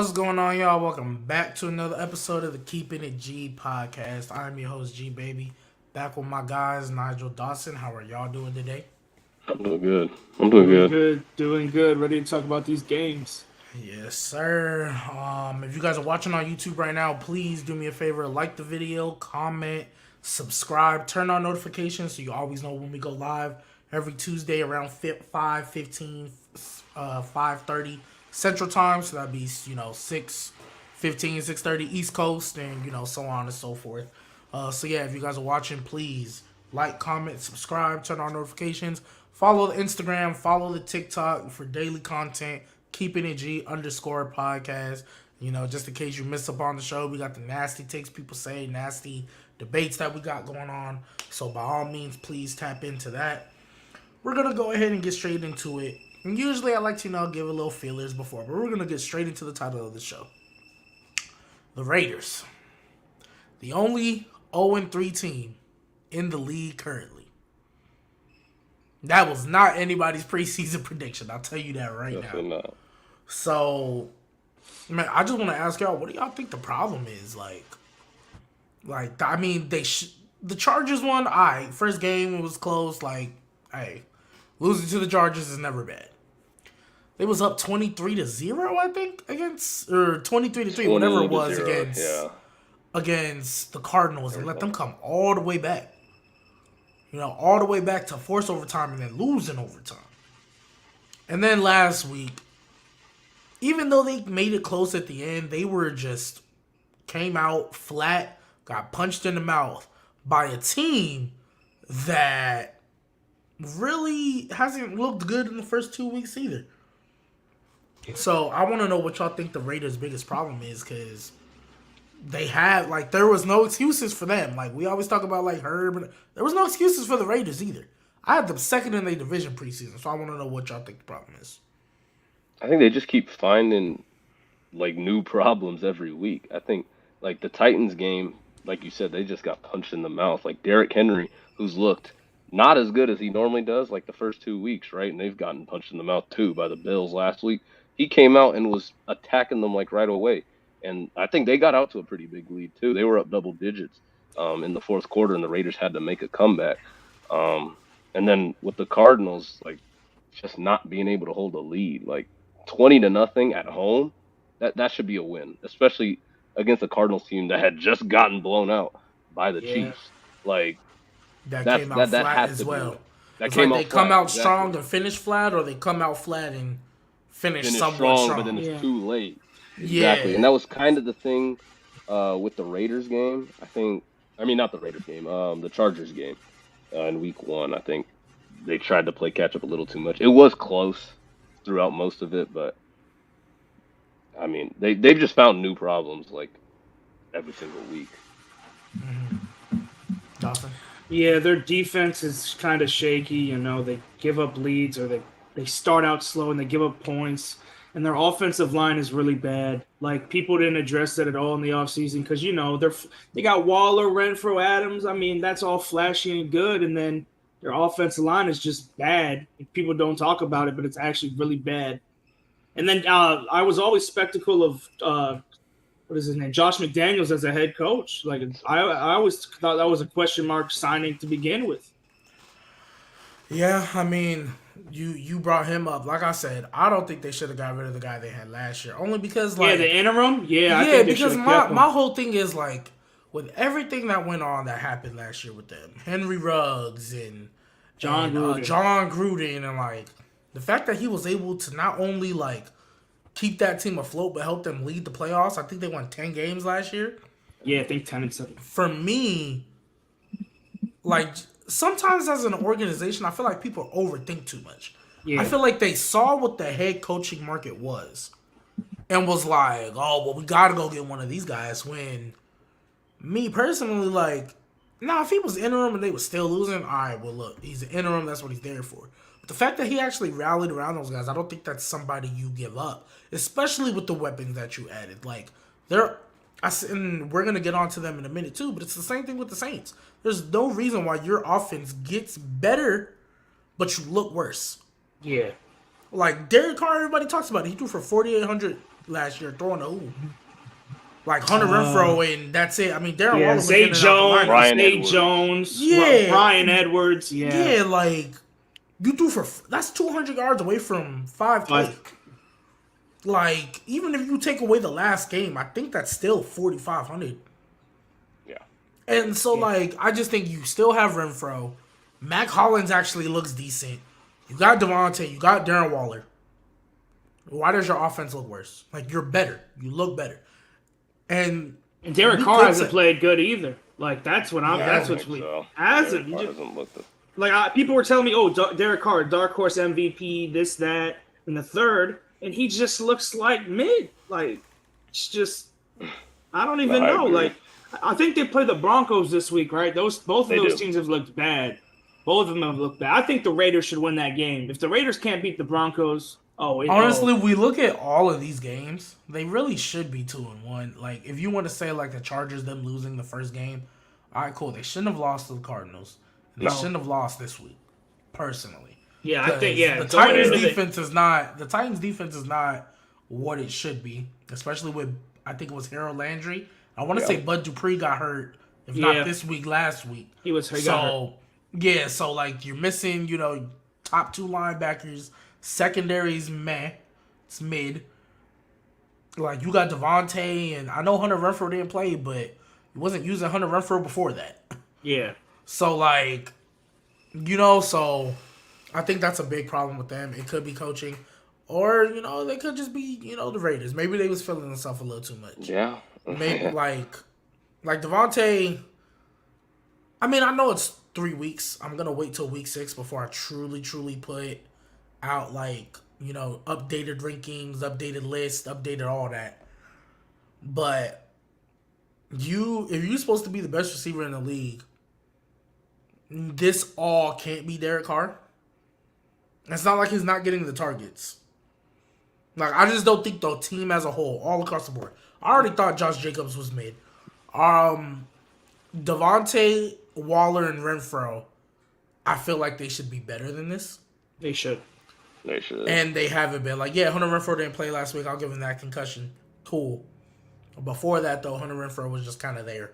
What's going on, y'all? Welcome back to another episode of the Keeping It G podcast. I'm your host, G Baby, back with my guys, Nigel Dawson. How are y'all doing today? I'm doing good. I'm doing good. Doing good. Ready to talk about these games. Yes, sir. If you guys are watching on YouTube right now, please do me a favor, like the video, comment, subscribe, turn on notifications so you always know when we go live every Tuesday around 5:15, 5:30 Central Time. So that'd be 6:15, 6:30 East Coast, and so on and so forth. So yeah, if you guys are watching, please like, comment, subscribe, turn on notifications, follow the Instagram, follow the TikTok for daily content. Keeping It G _ podcast. Just in case you miss up on the show, we got the nasty takes people say, nasty debates that we got going on. So by all means, please tap into that. We're going to go ahead and get straight into it. And usually I like to, give a little feelers before, but we're going to get straight into the title of the show. The Raiders. The only 0-3 team in the league currently. That was not anybody's preseason prediction. I'll tell you that right Definitely now. not. So, man, I just want to ask y'all, what do y'all think the problem is? The Chargers won. All right, first game was close. Hey, losing to the Chargers is never bad. They was up 23-0, I think, or 23-3, whatever it was, against the Cardinals, and let them come all the way back. All the way back to force overtime and then lose in overtime. And then last week, even though they made it close at the end, they were just came out flat, got punched in the mouth by a team that really hasn't looked good in the first 2 weeks either. So I want to know what y'all think the Raiders' biggest problem is, because they had, there was no excuses for them. We always talk about, Herb. And there was no excuses for the Raiders either. I had them second in their division preseason, so I want to know what y'all think the problem is. I think they just keep finding, new problems every week. I think, the Titans game, like you said, they just got punched in the mouth. Derrick Henry, who's looked not as good as he normally does, the first 2 weeks, right? And they've gotten punched in the mouth, too, by the Bills last week. He came out and was attacking them, right away. And I think they got out to a pretty big lead, too. They were up double digits in the fourth quarter, and the Raiders had to make a comeback. And then with the Cardinals, just not being able to hold a lead, 20-0 at home, that should be a win, especially against a Cardinals team that had just gotten blown out by the Chiefs. That came out flat as well. They come out strong and finish flat, or they come out flat and finish somewhat strong. But then it's too late. Exactly. Yeah. And that was kind of the thing with the Raiders game. Not the Raiders game, the Chargers game in week 1. I think they tried to play catch up a little too much. It was close throughout most of it, but they've just found new problems every single week. Mm-hmm. Dawson? Yeah, their defense is kind of shaky. They give up leads, or they start out slow and they give up points. And their offensive line is really bad. People didn't address that at all in the offseason because, they got Waller, Renfro, Adams. That's all flashy and good. And then their offensive line is just bad. People don't talk about it, but it's actually really bad. And then I was always skeptical of, what is his name, Josh McDaniels as a head coach. I always thought that was a question mark signing to begin with. Yeah, You brought him up. Like I said, I don't think they should have got rid of the guy they had last year. Only because, the interim? I think because my whole thing is, with everything that went on that happened last year with them, Henry Ruggs and John Gruden, and, the fact that he was able to not only, keep that team afloat, but help them lead the playoffs. I think they won 10 games last year. Yeah, I think 10-7. For me, sometimes as an organization, I feel like people overthink too much. Yeah. I feel like they saw what the head coaching market was and was like, oh, well, we got to go get one of these guys. When me personally, if he was interim and they were still losing, all right, well, look, he's an interim. That's what he's there for. But the fact that he actually rallied around those guys, I don't think that's somebody you give up, especially with the weapons that you added. And we're going to get onto them in a minute too, but it's the same thing with the Saints. There's no reason why your offense gets better, but you look worse. Yeah. Derek Carr, everybody talks about it. He threw for 4,800 last year throwing the hoop. Like Hunter Renfrow, and that's it. I mean, Darren Waller was Zay in and out the lineup. Brian Zay Edwards. Jones, Yeah. Brian Edwards, Yeah, like you threw that's 200 yards away from 5K. Like even if you take away the last game, I think that's still 4,500. Yeah. And so like I just think you still have Renfrow. Mac Hollins actually looks decent. You got Devontae, you got Darren Waller. Why does your offense look worse? Like you're better. You look better. And Derek Carr hasn't played good either. Like that's what I'm. Yeah, that's what's hasn't. People were telling me, "Oh, Derek Carr, dark horse MVP, this, that, and the third," and he just looks like mid. Like it's just, I don't even know. Like I think they play the Broncos this week, right? Both of those teams have looked bad. Both of them have looked bad. I think the Raiders should win that game. If the Raiders can't beat the Broncos. Honestly, we look at all of these games, they really should be 2-1. Like, if you want to say, like, the Chargers, them losing the first game, all right, cool. They shouldn't have lost to the Cardinals. They shouldn't have lost this week, personally. Yeah, I think, The Titans defense is not what it should be, especially with, I think it was Harold Landry. I want to say Bud Dupree got hurt, if not this week, last week. He got hurt. Yeah, so, like, you're missing, top two linebackers. Secondary's meh. It's mid. Like, you got Devontae, and I know Hunter Renfrow didn't play, but he wasn't using Hunter Renfrow before that. Yeah. So, like, so I think that's a big problem with them. It could be coaching. Or, they could just be, the Raiders. Maybe they was feeling themselves a little too much. Yeah. Maybe, like Devontae, I mean, I know it's 3 weeks. I'm going to wait till week 6 before I truly put out updated rankings, updated lists, updated all that. But if you're supposed to be the best receiver in the league, this all can't be Derek Carr. It's not like he's not getting the targets. Like I just don't think the team as a whole, all across the board. I already thought Josh Jacobs was mid. Devontae, Waller, and Renfrow, I feel like they should be better than this. They should. And they haven't been. Like, Hunter Renfrow didn't play last week. I'll give him that concussion. Cool. Before that, though, Hunter Renfrow was just kind of there.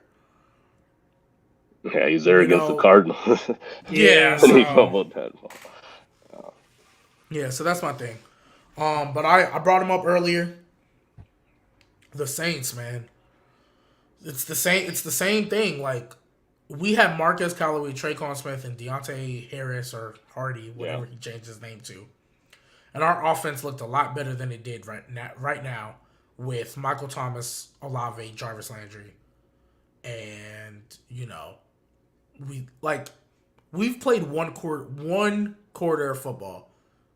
Yeah, he's there against the Cardinals. Yeah. And he fumbled that ball. Yeah, so that's my thing. But I brought him up earlier. The Saints, man. It's the same thing. Like, we have Marquez Callaway, Traquan Smith, and Deontay Harris or Hardy, whatever he changed his name to. And our offense looked a lot better than it did right now with Michael Thomas, Olave, Jarvis Landry. And, we've played one quarter of football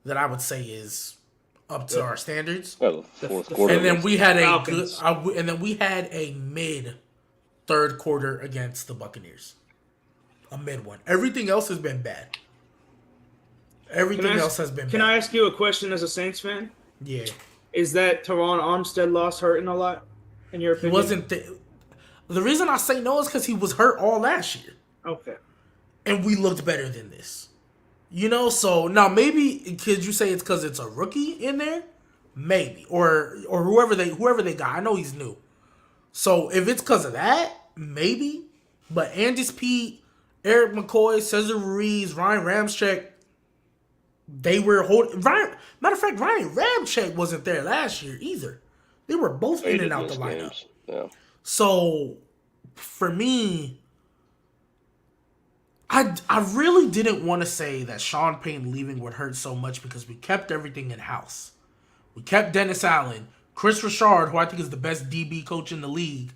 that I would say is up to our standards. Well, the fourth quarter. And then we had a mid third quarter against the Buccaneers. A mid one. Everything else has been bad. Everything else has been bad. Can I ask you a question as a Saints fan? Yeah. Is that Teron Armstead loss hurting a lot, in your opinion? He wasn't. The reason I say no is because he was hurt all last year. Okay. And we looked better than this. So now maybe could you say it's because it's a rookie in there? Maybe. Or whoever they got. I know he's new. So if it's because of that, maybe. But Andis Pete, Eric McCoy, Cesar Ruiz, Ryan Ramczyk, they were holding. Matter of fact, Ryan Ramczyk wasn't there last year either. They were both in and out the lineup. Yeah. So for me, I really didn't want to say that Sean Payton leaving would hurt so much because we kept everything in house. We kept Dennis Allen. Chris Richard, who I think is the best DB coach in the league,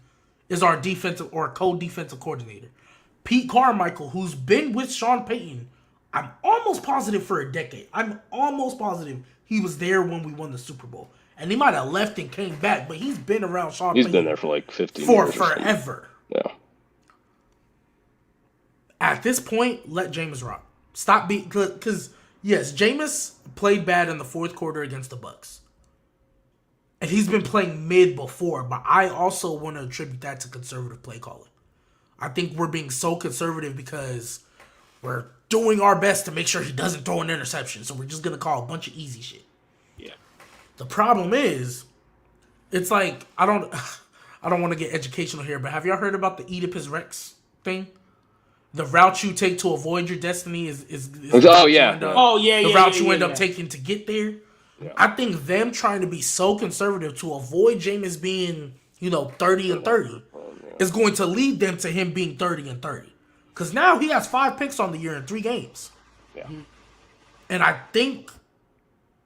is our defensive or co-defensive coordinator. Pete Carmichael, who's been with Sean Payton, I'm almost positive for a decade. I'm almost positive he was there when we won the Super Bowl. And he might have left and came back, but he's been around Sean Payton. He's been there for like 15 years. For forever. Yeah. At this point, let Jameis rock. Stop being... Because, yes, Jameis played bad in the fourth quarter against the Bucs. And he's been playing mid before, but I also want to attribute that to conservative play calling. I think we're being so conservative because we're doing our best to make sure he doesn't throw an interception. So we're just going to call a bunch of easy shit. Yeah. The problem is, It's like I don't want to get educational here, but have y'all heard about the Oedipus Rex thing? The route you take to avoid your destiny is the Oh route yeah, you end up, Oh yeah, the yeah, route yeah, you yeah, end up yeah. taking to get there. Yeah. I think them trying to be so conservative to avoid Jameis being 30-30 is going to lead them to him being 30-30. Because now he has 5 picks on the year in 3 games. Yeah. And I think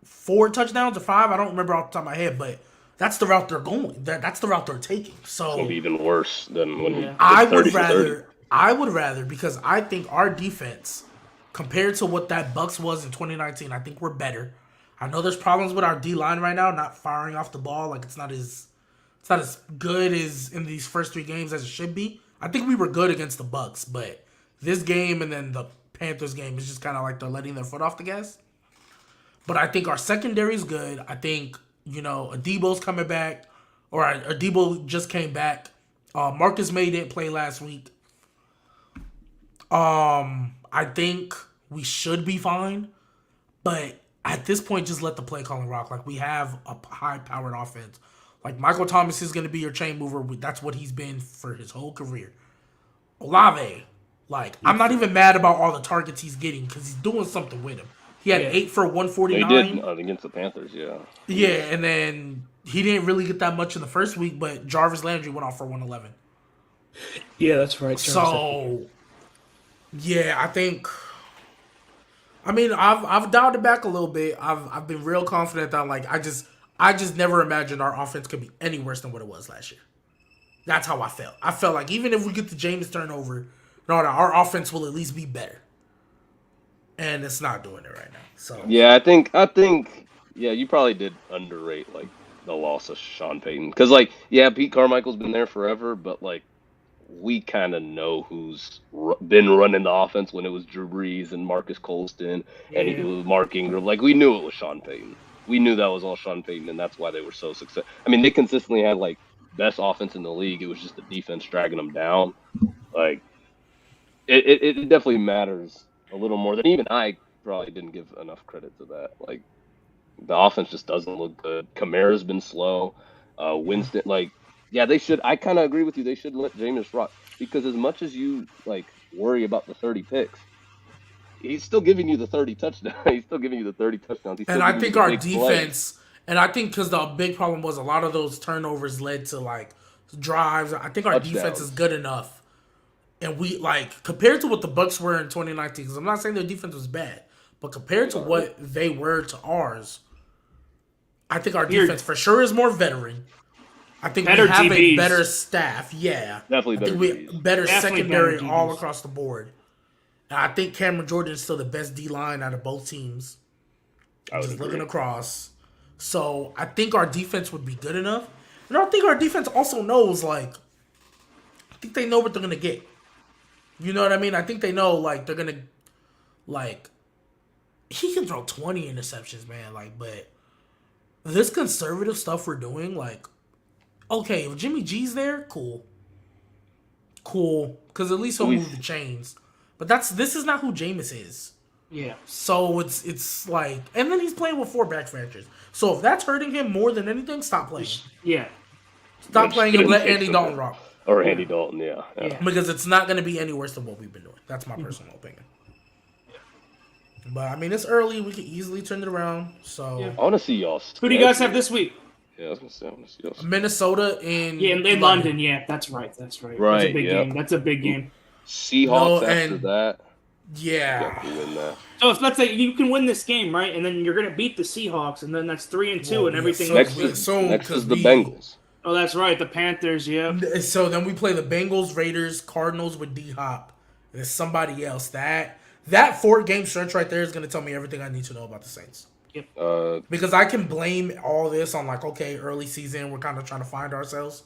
4 touchdowns or 5, I don't remember off the top of my head, but that's the route they're going. That's the route they're taking. So It's gonna be even worse than when he did I 30 would for 30. rather because I think our defense compared to what that Bucks was in 2019, I think we're better. I know there's problems with our D line right now, not firing off the ball. Like it's not as good as in these first 3 games as it should be. I think we were good against the Bucks, but this game and then the Panthers game is just kind of like they're letting their foot off the gas. But I think our secondary is good. I think, Adebo's coming back, or Adebo just came back. Marcus May didn't play last week. I think we should be fine. But at this point, just let the play calling rock. Like, we have a high-powered offense. Like, Michael Thomas is going to be your chain mover. That's what he's been for his whole career. Olave, like, I'm not even mad about all the targets he's getting because he's doing something with him. He had 8 for 149. They did against the Panthers, yeah. Yeah, and then he didn't really get that much in the first week, but Jarvis Landry went off for 111. Yeah, that's right. So, yeah, I think. I mean, I've dialed it back a little bit. I've been real confident that I just never imagined our offense could be any worse than what it was last year. That's how I felt. I felt like even if we get the James turnover, our offense will at least be better. And it's not doing it right now. So yeah, I think you probably did underrate like the loss of Sean Payton because Pete Carmichael's been there forever, but like we kind of know who's been running the offense when it was Drew Brees and Marcus Colston and it was Mark Ingram. Like we knew it was Sean Payton. We knew that was all Sean Payton, and that's why they were so successful. I mean, they consistently had like best offense in the league. It was just the defense dragging them down. Like it definitely matters a little more than even I probably didn't give enough credit to that. Like the offense just doesn't look good. Kamara's been slow. Winston, they should. I kind of agree with you. They should let Jameis rock because as much as you like worry about the 30 picks, he's still giving you the 30 touchdowns. He's still giving you the 30 touchdowns. And I think our defense, and I think because the big problem was a lot of those turnovers led to like drives. I think our defense is good enough. And we, like, compared to what the Bucks were in 2019, because I'm not saying their defense was bad, but compared to what they were to ours, I think our defense for sure is more veteran. I think we have a better staff. Yeah. Definitely better. Better secondary all across the board. And I think Cameron Jordan is still the best D-line out of both teams. Just looking across. So I think our defense would be good enough. And I think our defense also knows, like, I think they know what they're going to get. You know what I mean? I think they know, like, they're going to, like, he can throw 20 interceptions, man. Like, but this conservative stuff we're doing, like, okay, if Jimmy G's there, cool. Because at least he'll move the chains. But this is not who Jameis is. Yeah. So it's like, and then he's playing with 4 back fractures. So if that's hurting him more than anything, stop playing. Yeah. Stop playing and let Andy Dalton rock. Or Andy Dalton, yeah. Because it's not going to be any worse than what we've been doing. That's my personal opinion. But, I mean, it's early. We can easily turn it around. So I want to see y'all. Who do you guys have this week? Yeah, I was going to say, I want to see y'all. Minnesota in London. Yeah, that's right. That's a big game. That's a big game. Seahawks after that. Yeah. Win that. So let's say you can win this game, right? And then you're going to beat the Seahawks, and then that's 3-2 and everything. Next is the Bengals. Oh, that's right. The Panthers, yeah. So then we play the Bengals, Raiders, Cardinals with D-Hop. And there's somebody else. That 4-game stretch right there is going to tell me everything I need to know about the Saints. Yep. Because I can blame all this on, like, okay, early season, we're kind of trying to find ourselves.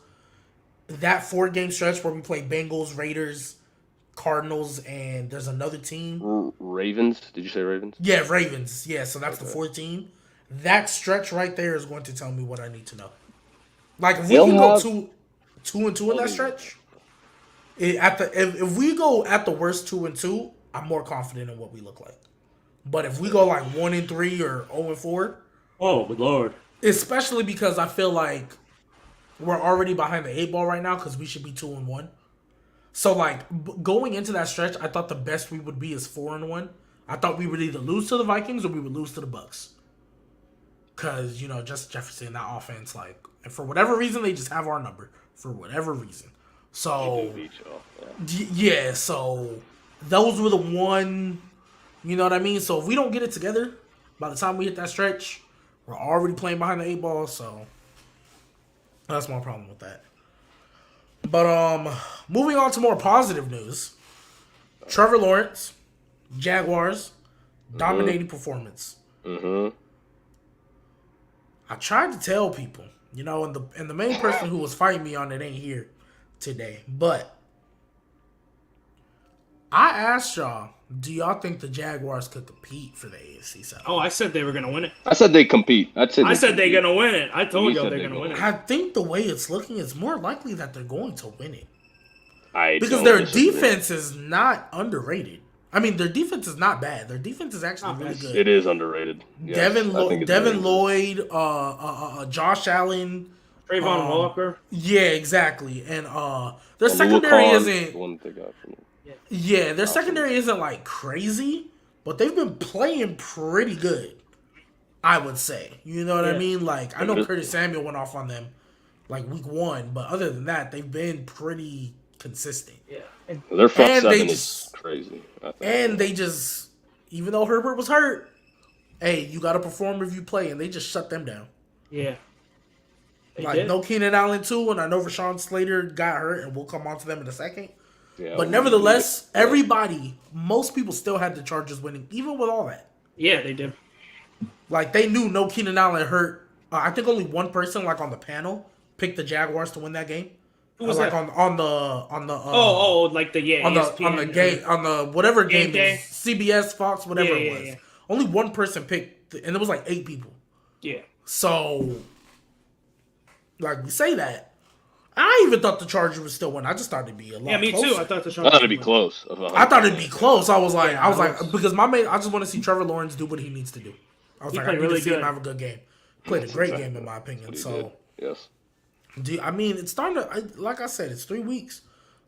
That 4-game stretch where we play Bengals, Raiders, Cardinals, and there's another team. Ravens? Did you say Ravens? Yeah, Ravens. Yeah, so that's the 4th team. That stretch right there is going to tell me what I need to know. Like, if we can go 2-2 in that stretch, if we go at the worst 2-2, I'm more confident in what we look like. But if we go like 1-3 or 0-4, oh, good lord! Especially because I feel like we're already behind the 8 ball right now because we should be 2-1. So like going into that stretch, I thought the best we would be is 4-1. I thought we would either lose to the Vikings or we would lose to the Bucks. Cause just Jefferson, that offense, like, and for whatever reason, they just have our number for whatever reason. So yeah, so those were the one. You know what I mean? So if we don't get it together, by the time we hit that stretch, we're already playing behind the 8 ball. So that's my problem with that. But moving on to more positive news. Trevor Lawrence, Jaguars, dominating performance. Mm-hmm. I tried to tell people, and the main person who was fighting me on it ain't here today. But I asked y'all, do y'all think the Jaguars could compete for the AFC South? Oh, I said they were going to win it. I said they compete. I said they're going to win it. I told y'all they're going to win it. I think the way it's looking, it's more likely that they're going to win it. Because their defense is not underrated. I mean, their defense is not bad. Their defense is actually really good. It is underrated. Yes, Devin Lloyd, Josh Allen, Trayvon Walker. Yeah, exactly. And their secondary isn't. Yeah, their secondary isn't like crazy, but they've been playing pretty good. I would say. You know what I mean? Like, I know Curtis Samuel went off on them like week 1, but other than that, they've been pretty consistent. Yeah. Their front seven is crazy. And they just, even though Herbert was hurt, hey, you got to perform if you play, and they just shut them down. Yeah. No Keenan Allen too, and I know Rashawn Slater got hurt, and we'll come on to them in a second. Yeah, but nevertheless, most people still had the Chargers winning, even with all that. Yeah, they did. Like, they knew no Keenan Allen hurt. I think only one person, like, on the panel picked the Jaguars to win that game. Who was like that? On the like the ESPN, on the game on the whatever game day. CBS, Fox, whatever it was. Yeah. Only one person picked, and it was like 8 people. Yeah. So, like, we say that. I even thought the Chargers would still win. I just thought it'd be a lot. Yeah, me closer. too. I thought the Chargers would be close. I thought it'd be close. I was like, because my main, I just want to see Trevor Lawrence do what he needs to do. I was like, I need to see him have a good game. Played a great game in my opinion. So, yes. It's starting to, like I said, it's 3 weeks.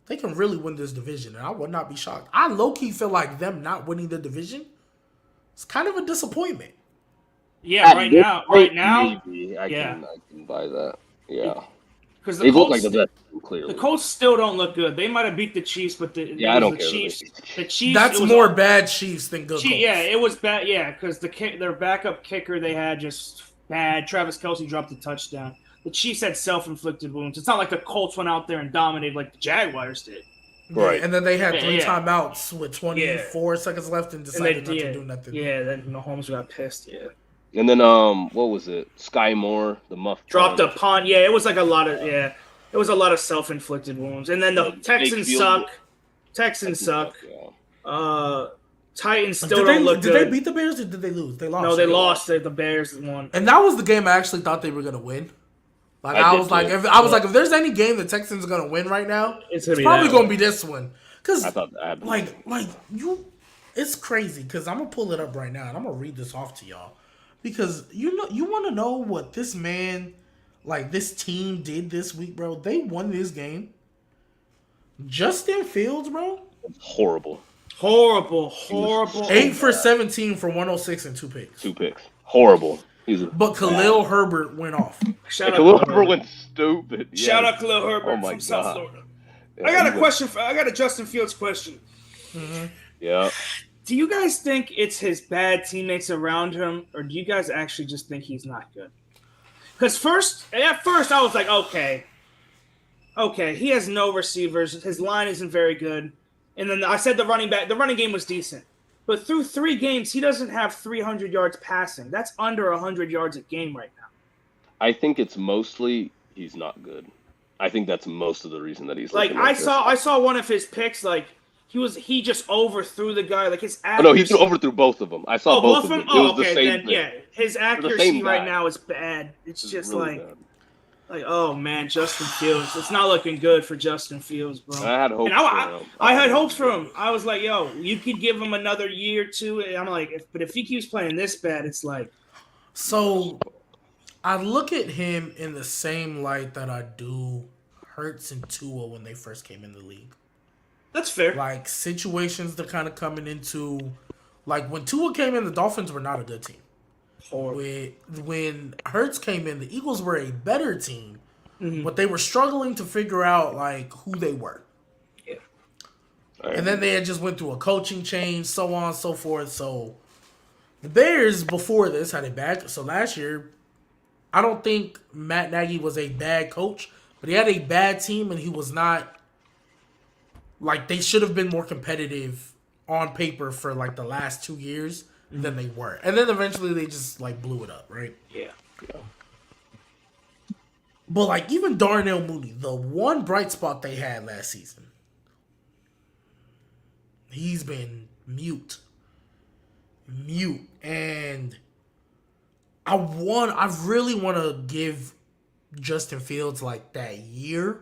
They can really win this division, and I would not be shocked. I low-key feel like them not winning the division is kind of a disappointment. Yeah, right now. Maybe I can buy that. Yeah. Because they look like the best, clearly. The Colts still don't look good. They might have beat the Chiefs, but the Chiefs. The Chiefs. That's more bad Chiefs than good Colts. Yeah, it was bad. Yeah, because their backup kicker they had just bad. Travis Kelce dropped a touchdown. The Chiefs had self-inflicted wounds. It's not like the Colts went out there and dominated like the Jaguars did. Right. And then they had 3 timeouts with 24 seconds left and decided not to do nothing. Yeah, then Mahomes got pissed. Yeah. And then what was it? Sky Moore, the muff dropped a punt. Yeah, it was like a lot of it was a lot of self-inflicted wounds. And then the Texans suck. Texans suck. Yeah. Titans still don't look good. Did they beat the Bears or did they lose? They lost. No, they lost. The Bears won. And that was the game I actually thought they were gonna win. Like I was like, if there's any game the Texans are gonna win right now, it's probably gonna be this one. Because it's crazy. Because I'm gonna pull it up right now and I'm gonna read this off to y'all. Because you want to know what this man, like this team did this week, bro. They won this game. Justin Fields, bro. Horrible. 8 for 17 for 106 and 2 picks. 2 picks. Horrible. But Khalil Herbert went off. Khalil Herbert went stupid. Yeah. Shout out Khalil Herbert from South Florida. Yeah, I got a Justin Fields question. Mm-hmm. Yeah. Do you guys think it's his bad teammates around him, or do you guys actually just think he's not good? Because at first I was like, okay, he has no receivers. His line isn't very good. And then I said the running game was decent. But through 3 games, he doesn't have 300 yards passing. That's under 100 yards a game right now. I think it's mostly he's not good. I think that's most of the reason that he's like I saw one of his picks, like he just overthrew the guy, like his accuracy. Oh, no, he overthrew both of them. I saw both of them. It was the same thing. Yeah, his accuracy right now is bad. It's just really bad. Like, oh man, Justin Fields. It's not looking good for Justin Fields, bro. I had hopes for him. I had hopes for him. I was like, yo, you could give him another year or 2. And I'm like, but if he keeps playing this bad, it's like. So, I look at him in the same light that I do Hurts and Tua when they first came in the league. That's fair. Like situations they're kind of coming into. Like when Tua came in, the Dolphins were not a good team. When Hurts came in, the Eagles were a better team, but they were struggling to figure out like who they were. Yeah. And then they had just went through a coaching change, so on and so forth. So the Bears before this had it bad. So last year, I don't think Matt Nagy was a bad coach, but he had a bad team, and he was not like they should have been more competitive on paper for like the last 2 years than they were. And then eventually they just like blew it up, right? Yeah. But like even Darnell Mooney, the one bright spot they had last season, he's been mute. And I really want to give Justin Fields like that year.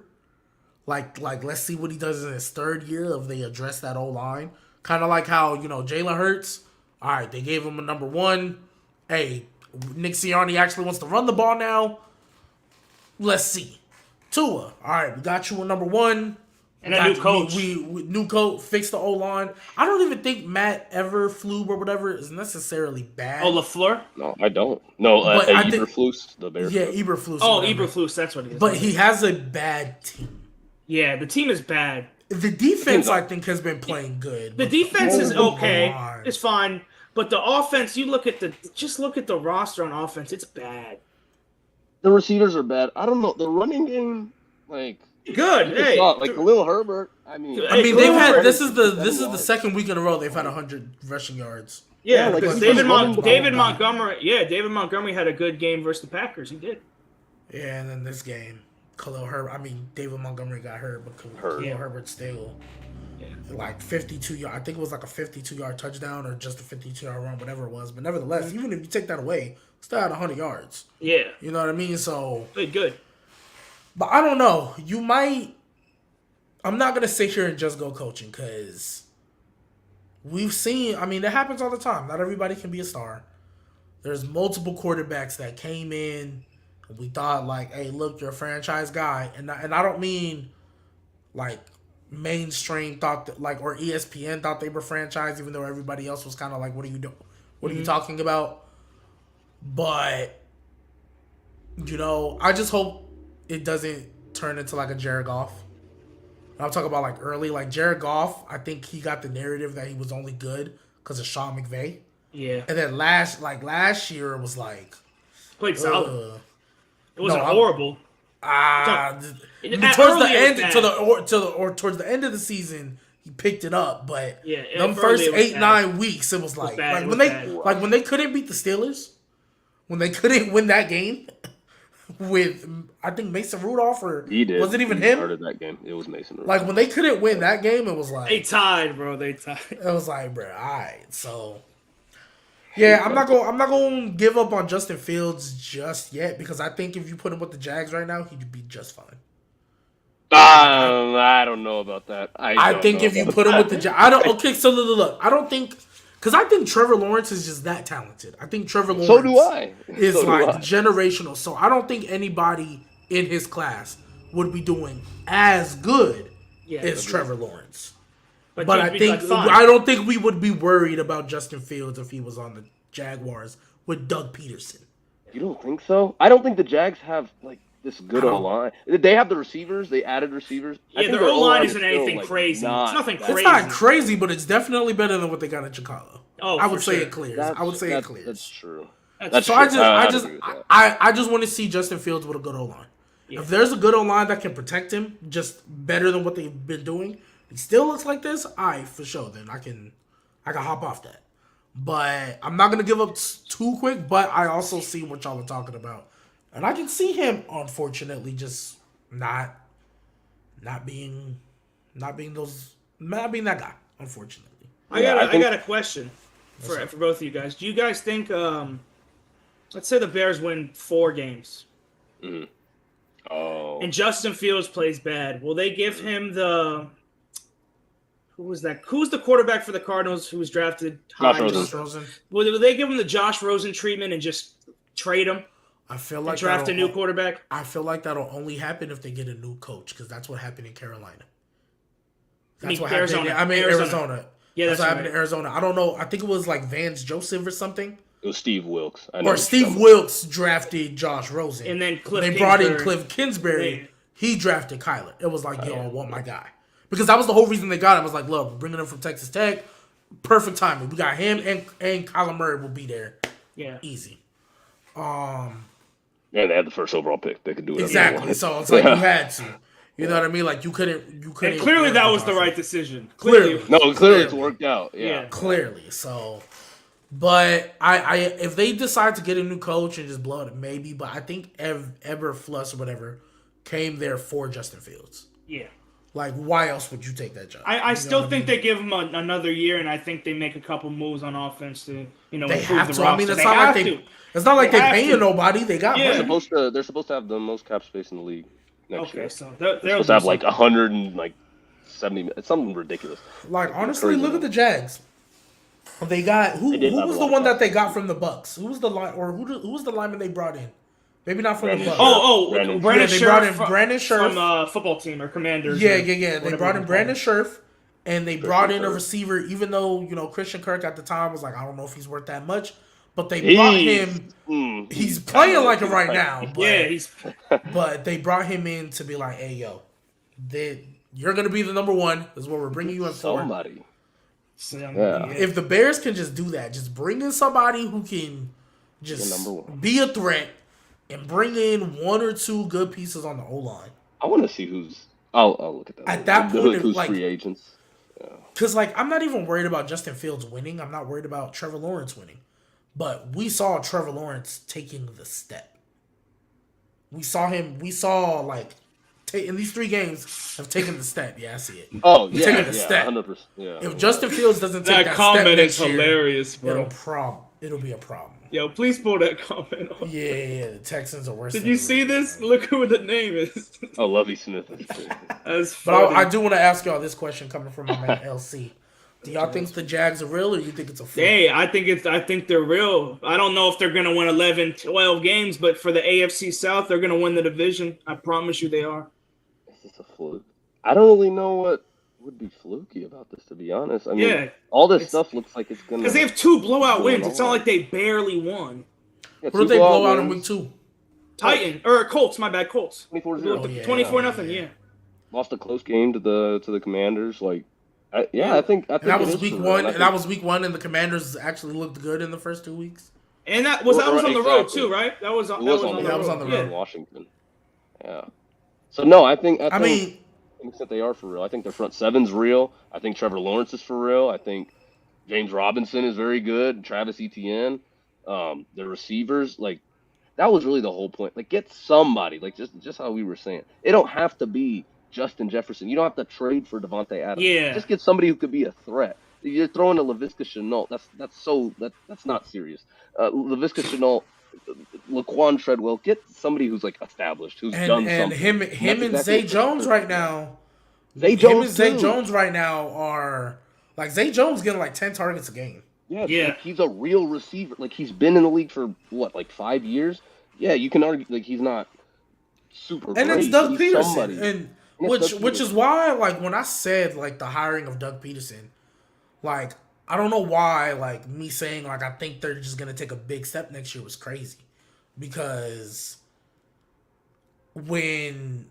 Like let's see what he does in his third year if they address that O-line. Kind of like how, Jalen Hurts, all right, they gave him a number one. Hey, Nick Sirianni actually wants to run the ball now. Let's see. Tua, all right, we got you a number one. And a new coach. We new coach, fix the O-line. I don't even think Matt Everflus or whatever is necessarily bad. Oh, LaFleur? No, I don't. No, Eberflus, the Bears. Yeah, Eberflus. Oh, Eberflus, that's what it is. But he has a bad team. Yeah, the team is bad. The defense, I think, has been playing good. The defense is okay. It's fine. But the offense, look at the roster on offense. It's bad. The receivers are bad. I don't know. The running game, like good. Hey, like Khalil Herbert. I mean, they've had this is the second week in a row they've had 100 rushing yards. Yeah, because David Montgomery. Yeah, David Montgomery had a good game versus the Packers. He did. Yeah, and then this game, Khalil Herbert. I mean, David Montgomery got hurt, but Khalil Herbert still. Like 52 yard, I think it was like a 52-yard touchdown or just a 52-yard run, whatever it was. But nevertheless, even if you take that away, still had 100 yards. Yeah, you know what I mean. So good. But I don't know. You might. I'm not gonna sit here and just go coaching because we've seen. I mean, that happens all the time. Not everybody can be a star. There's multiple quarterbacks that came in. And we thought like, hey, look, you're a franchise guy, and I don't mean like. Mainstream thought that, like, or ESPN thought they were franchise, even though everybody else was kind of like, what are you doing? What are you talking about? But, I just hope it doesn't turn into like a Jared Goff. And I'm talking about like early, like Jared Goff, I think he got the narrative that he was only good because of Sean McVay. Yeah. And then last year it was like. Played solid. It wasn't horrible. Towards the end of the season, he picked it up, but the first 8-9 weeks, it was like when they couldn't beat the Steelers, when they couldn't win that game with I think Mason Rudolph or was it even him? Started that game. It was Mason Rudolph. Like when they couldn't win that game, it was like they tied, bro. It was like, bro, all right, so. Yeah, I'm not going to give up on Justin Fields just yet because I think if you put him with the Jags right now, he'd be just fine. I don't know about that. I think if you put him with the Jags, okay. So look, I don't think because I think Trevor Lawrence is just that talented. I think Trevor Lawrence. So do I. Is generational. So I don't think anybody in his class would be doing as good as Trevor Lawrence. But I don't think we would be worried about Justin Fields if he was on the Jaguars with Doug Peterson. You don't think so? I don't think the Jags have like this good O-line. They have the receivers. They added receivers. Yeah, their O-line isn't anything crazy. It's nothing crazy. It's not crazy, but it's definitely better than what they got in Chicago. Oh, I would say it clears. It clears. That's true. So I just want to see Justin Fields with a good O-line. Yeah. If there's a good O-line that can protect him just better than what they've been doing. He still looks like this, for sure. Then I can hop off that. But I'm not gonna give up too quick. But I also see what y'all are talking about, and I can see him, unfortunately, just not being that guy. Unfortunately, I got a question for both of you guys. Do you guys think, let's say the Bears win 4 games, and Justin Fields plays bad, will they give him the Who was that? Who's the quarterback for the Cardinals who was drafted high? Josh Rosen. Will they give him the Josh Rosen treatment and just trade him? I feel like draft a new quarterback. I feel like that'll only happen if they get a new coach, because that's what happened in Carolina. That's what happened. Arizona. Yeah, that's what happened in Arizona. I don't know. I think it was like Vance Joseph or something. It was Steve Wilkes. Steve Wilkes drafted Josh Rosen. And then they brought in Cliff Kingsbury. He drafted Kyler. It was like, yo, I want my guy. Because that was the whole reason they got him. I was like, look, we're bringing him from Texas Tech. Perfect timing. We got him and Kyler Murray will be there. Yeah. Easy. Yeah, they had the first overall pick. They could do it. Exactly. So it's like you had to. You know what I mean? Like you couldn't. And clearly that was the right decision. Clearly. Clearly it's worked out. Yeah. Clearly. So, but I if they decide to get a new coach and just blow it, maybe. But I think Eberflus or whatever came there for Justin Fields. Yeah. Like, why else would you take that job? I still think they give him another year, and I think they make a couple moves on offense to, they improve have the to. roster. I mean, it's not like they're paying nobody. They got money. They're supposed to have the most cap space in the league next year. So they're supposed to have like 170. It's something ridiculous. Like, honestly, look at the Jags. They got who was the one that they got from the Bucks? Who was the line who was the lineman they brought in? Maybe not from the Bucks. Brandon Scherf. They brought in Brandon Scherf from football team or Commanders. Yeah. They brought in Brandon Scherf, and they brought in a receiver. Even though Christian Kirk at the time was like, I don't know if he's worth that much, but they brought him. He's playing like it right now. But, but they brought him in to be like, hey, yo, you're gonna be the number one. This is what we're bringing you in for. Somebody. If the Bears can just do that, just bring in somebody who can just be a threat. And bring in one or two good pieces on the O-line. I want to see who's. I'll look at that. At that point, who's free agents? Because I'm not even worried about Justin Fields winning. I'm not worried about Trevor Lawrence winning. But we saw Trevor Lawrence taking the step. We saw him. In these 3 games, have taken the step. Yeah, I see it. Oh, yeah, taking the step. 100%. Yeah. If Justin Fields doesn't take that comment step next is hilarious, year, bro. It'll be a problem. Yo, please pull that comment off. Yeah, the Texans are worse. Did you see this? Look who the name is. Oh, Lovie Smith. That's funny. But I do want to ask y'all this question coming from my man LC. Do y'all think the Jags are real, or you think it's a fluke? Hey, I think they're real. I don't know if they're gonna win 11, 12 games, but for the AFC South, they're gonna win the division. I promise you, they are. Is this a fluke? I don't really know what would be fluky about this, to be honest. I mean, all this stuff looks like it's gonna. Because they have 2 blowout wins. It's not like they barely won. Yeah, what did they blow out in week 2? Colts. My bad, Colts. 24-0. 24-0. Yeah. Lost a close game to the Commanders. I think that was week 1. And that was week 1, and the Commanders actually looked good in the first 2 weeks. And that was on the road too, right? That was on the road. In Washington. Yeah. So no, I think that they are for real. I think their front seven's real. I think Trevor Lawrence is for real. I think James Robinson is very good. Travis Etienne, the receivers, that was really the whole point. Get somebody, just how we were saying. It don't have to be Justin Jefferson. You don't have to trade for Devontae Adams. Yeah. Just get somebody who could be a threat. You're throwing a Laviska Shenault. That's not serious. Laviska Shenault, Laquan Treadwell, get somebody who's established, who's done something. And him and Zay Jones right now. Zay now are Zay Jones getting 10 targets a game. Yeah. He's a real receiver. He's been in the league for 5 years. Yeah, you can argue he's not super. And great. It's Doug Peterson, and which is why when I said the hiring of Doug Peterson, I don't know why me saying I think they're just gonna take a big step next year was crazy, because when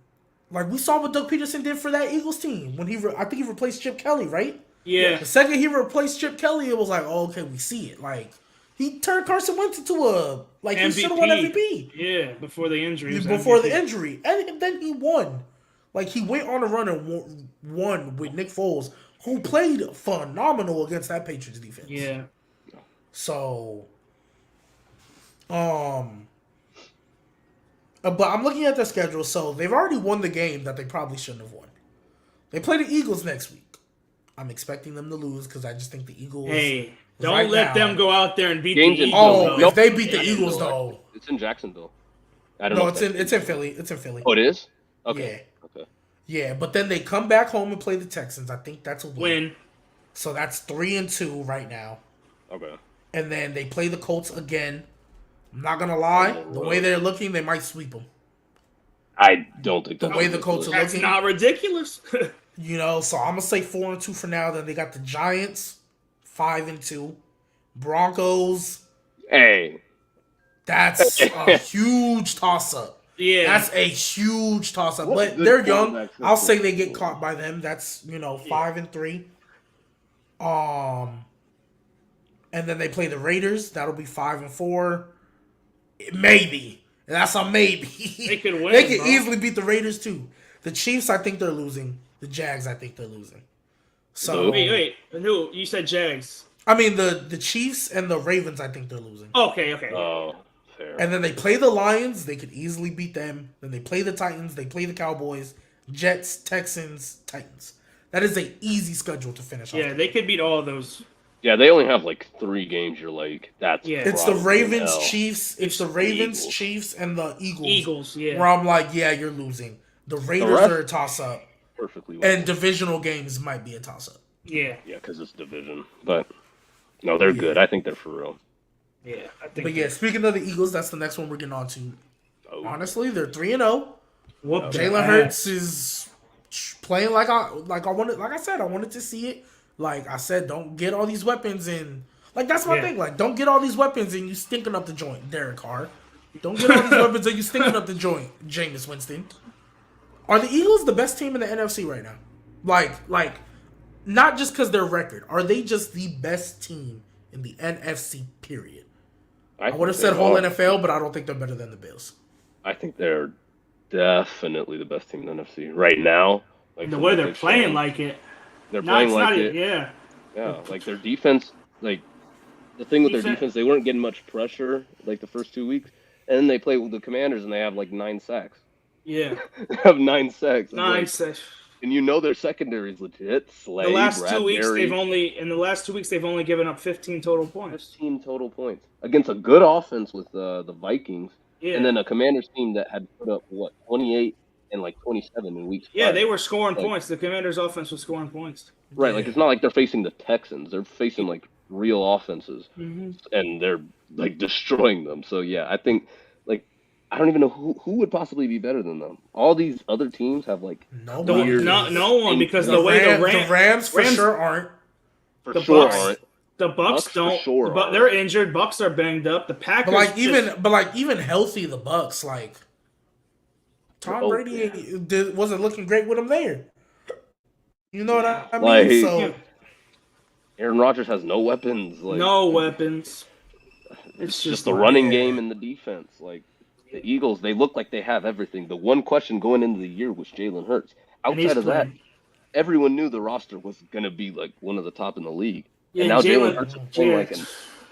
we saw what Doug Peterson did for that Eagles team when I think he replaced Chip Kelly, right? Yeah. The second he replaced Chip Kelly, it was okay, we see it. He turned Carson Wentz into a he should have won MVP. Yeah, before the injury. And then he won. He went on a run and won with Nick Foles, who played phenomenal against that Patriots defense. Yeah. So, but I'm looking at their schedule. So they've already won the game that they probably shouldn't have won. They play the Eagles next week. I'm expecting them to lose because I just think the Eagles. Hey, don't let them go out there and beat the Eagles. Oh, if they beat the Eagles, though. It's in Jacksonville. I don't know. It's in Philly. It's in Philly. Oh, it is? Okay. Yeah. Okay. Yeah, but then they come back home and play the Texans. I think that's a win. So that's 3-2 right now. Okay. And then they play the Colts again I'm not gonna lie. The way they're looking, they might sweep them. I don't think The that's way the Colts are That's looking. not ridiculous. So I'm gonna say 4-2 for now. Then they got the Giants, 5-2. Broncos. Hey, That's a huge toss up. Yeah. That's a huge toss up. What But good they're young. quarterbacks I'll have say they they get scored? caught by them. That's 5-3. And then they play the Raiders. That'll be 5-4. Maybe. That's a maybe. They could win, They could bro. easily beat the Raiders too. The Chiefs, I think they're losing. The Jags, I think they're losing. So Wait. No, you said Jags. I mean the Chiefs and the Ravens, I think they're losing. Okay. oh, fair. And then they play the Lions. They could easily beat them. Then they play the Titans. They play the Cowboys, Jets, Texans, Titans. That is an easy schedule to finish off. Yeah, they could beat all of those. Yeah, they only have like 3 games. You're like, that's Yeah. It's the probably Ravens, hell. Chiefs. It's the the Ravens, Eagles. Chiefs, and the Eagles. Eagles, yeah. Where I'm like, yeah, you're losing. The Raiders rest- are a toss up, Perfectly. and divisional games might be a toss up. Yeah. Yeah, because it's division. But no, they're good. I think they're for real. Yeah. I think. But yeah, speaking of the Eagles, that's the next one we're getting on to. Oh, Honestly, they're 3-0. Whoop their Jalen ass. Hurts is playing like I wanted. Like I said, I wanted to see it. Like I said, don't get all these weapons in. Like that's my Yeah. thing. Like don't get all these weapons and you stinking up the joint, Derek Carr. Don't get all these weapons and you stinking up the joint, Jameis Winston. Are the Eagles the best team in the NFC right now? Like, not just because their record. Are they just the best team in the NFC? Period. I would have said whole NFL, but I don't think they're better than the Bills. I think they're definitely the best team in the NFC right now. Like The from way what they're they've playing shown. like it. They're No, playing it's like not it. Yeah. Yeah, like their defense, like the thing with their Defense- defense, they weren't getting much pressure like the first 2 weeks, and then they play with the Commanders and they have like 9 sacks. Yeah. They have 9 sacks. Nine. Like, and you know their secondary is legit. Slay, The last 2 Bradbury, weeks they've only given up 15 total points. 15 total points against a good offense with the Vikings, Yeah. and then a Commanders team that had put up 28 and like 27 in weeks. Yeah, prior. they were scoring Like- points. The Commanders' offense was scoring points. Right, like it's not like they're facing the Texans. They're facing like real offenses, Mm-hmm. and they're like destroying them. So yeah, I think like I don't even know who would possibly be better than them. All these other teams have like No, Weird. No one, because The the way Rams, the Rams for sure aren't. for The sure Bucks- aren't. the Bucks Bucks for don't. sure the are. They're injured. Bucks are banged up. The Packers. But even healthy, the Bucks like Tom Brady wasn't looking great with him there. You know what I mean? Like- So Aaron Rodgers has no weapons. Like no weapons. It's just the running game and the defense. Like the Eagles, they look like they have everything. The one question going into the year was Jalen Hurts. And he's Outside of that, playing. everyone knew the roster was going to be like one of the top in the league. Yeah, and now Jalen- Jalen Hurts is playing like an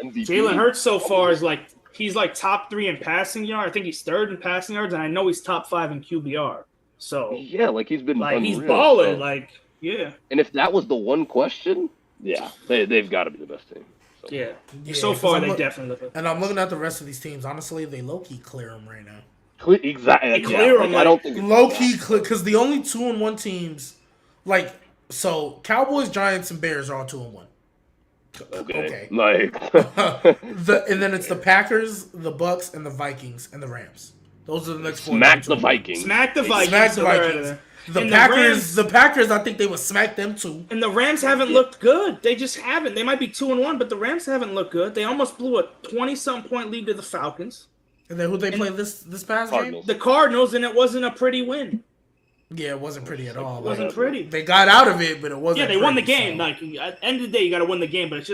MVP. Jalen Hurts so far is like he's like top 3 in passing yard. I think he's 3rd in passing yards, and I know he's top 5 in QBR. So Yeah, like he's been like he's unreal. balling. So- Like yeah, and if that was the one question, yeah, they've got to be the best team. So. yeah. Yeah, So 'cause far I'm they look- definitely look. and I'm looking at the rest of these teams. Honestly, they low key clear them right now. Exactly. They clear them, I don't think it's Low key because the only 2-1 teams, like Cowboys, Giants, and Bears are all 2-1. okay. Okay. Like And then it's the Packers, the Bucks, and the Vikings and the Rams. Those are the next 4. smack the Vikings. Smack the Vikings. Smack the so they're out of Vikings. there. The And Packers, Rams- the Packers, I think they would smack them too. And the Rams haven't looked good. They just haven't. They might be 2-1, but the Rams haven't looked good. They almost blew a 20-something point lead to the Falcons. And then who they play this past Cardinals. The Cardinals, and it wasn't a pretty win. game? Yeah, it wasn't pretty at all. It wasn't Like, pretty. they got out of it, but it wasn't. Yeah, they won the pretty, game. so. Like at the end of the day, you got to win the game. But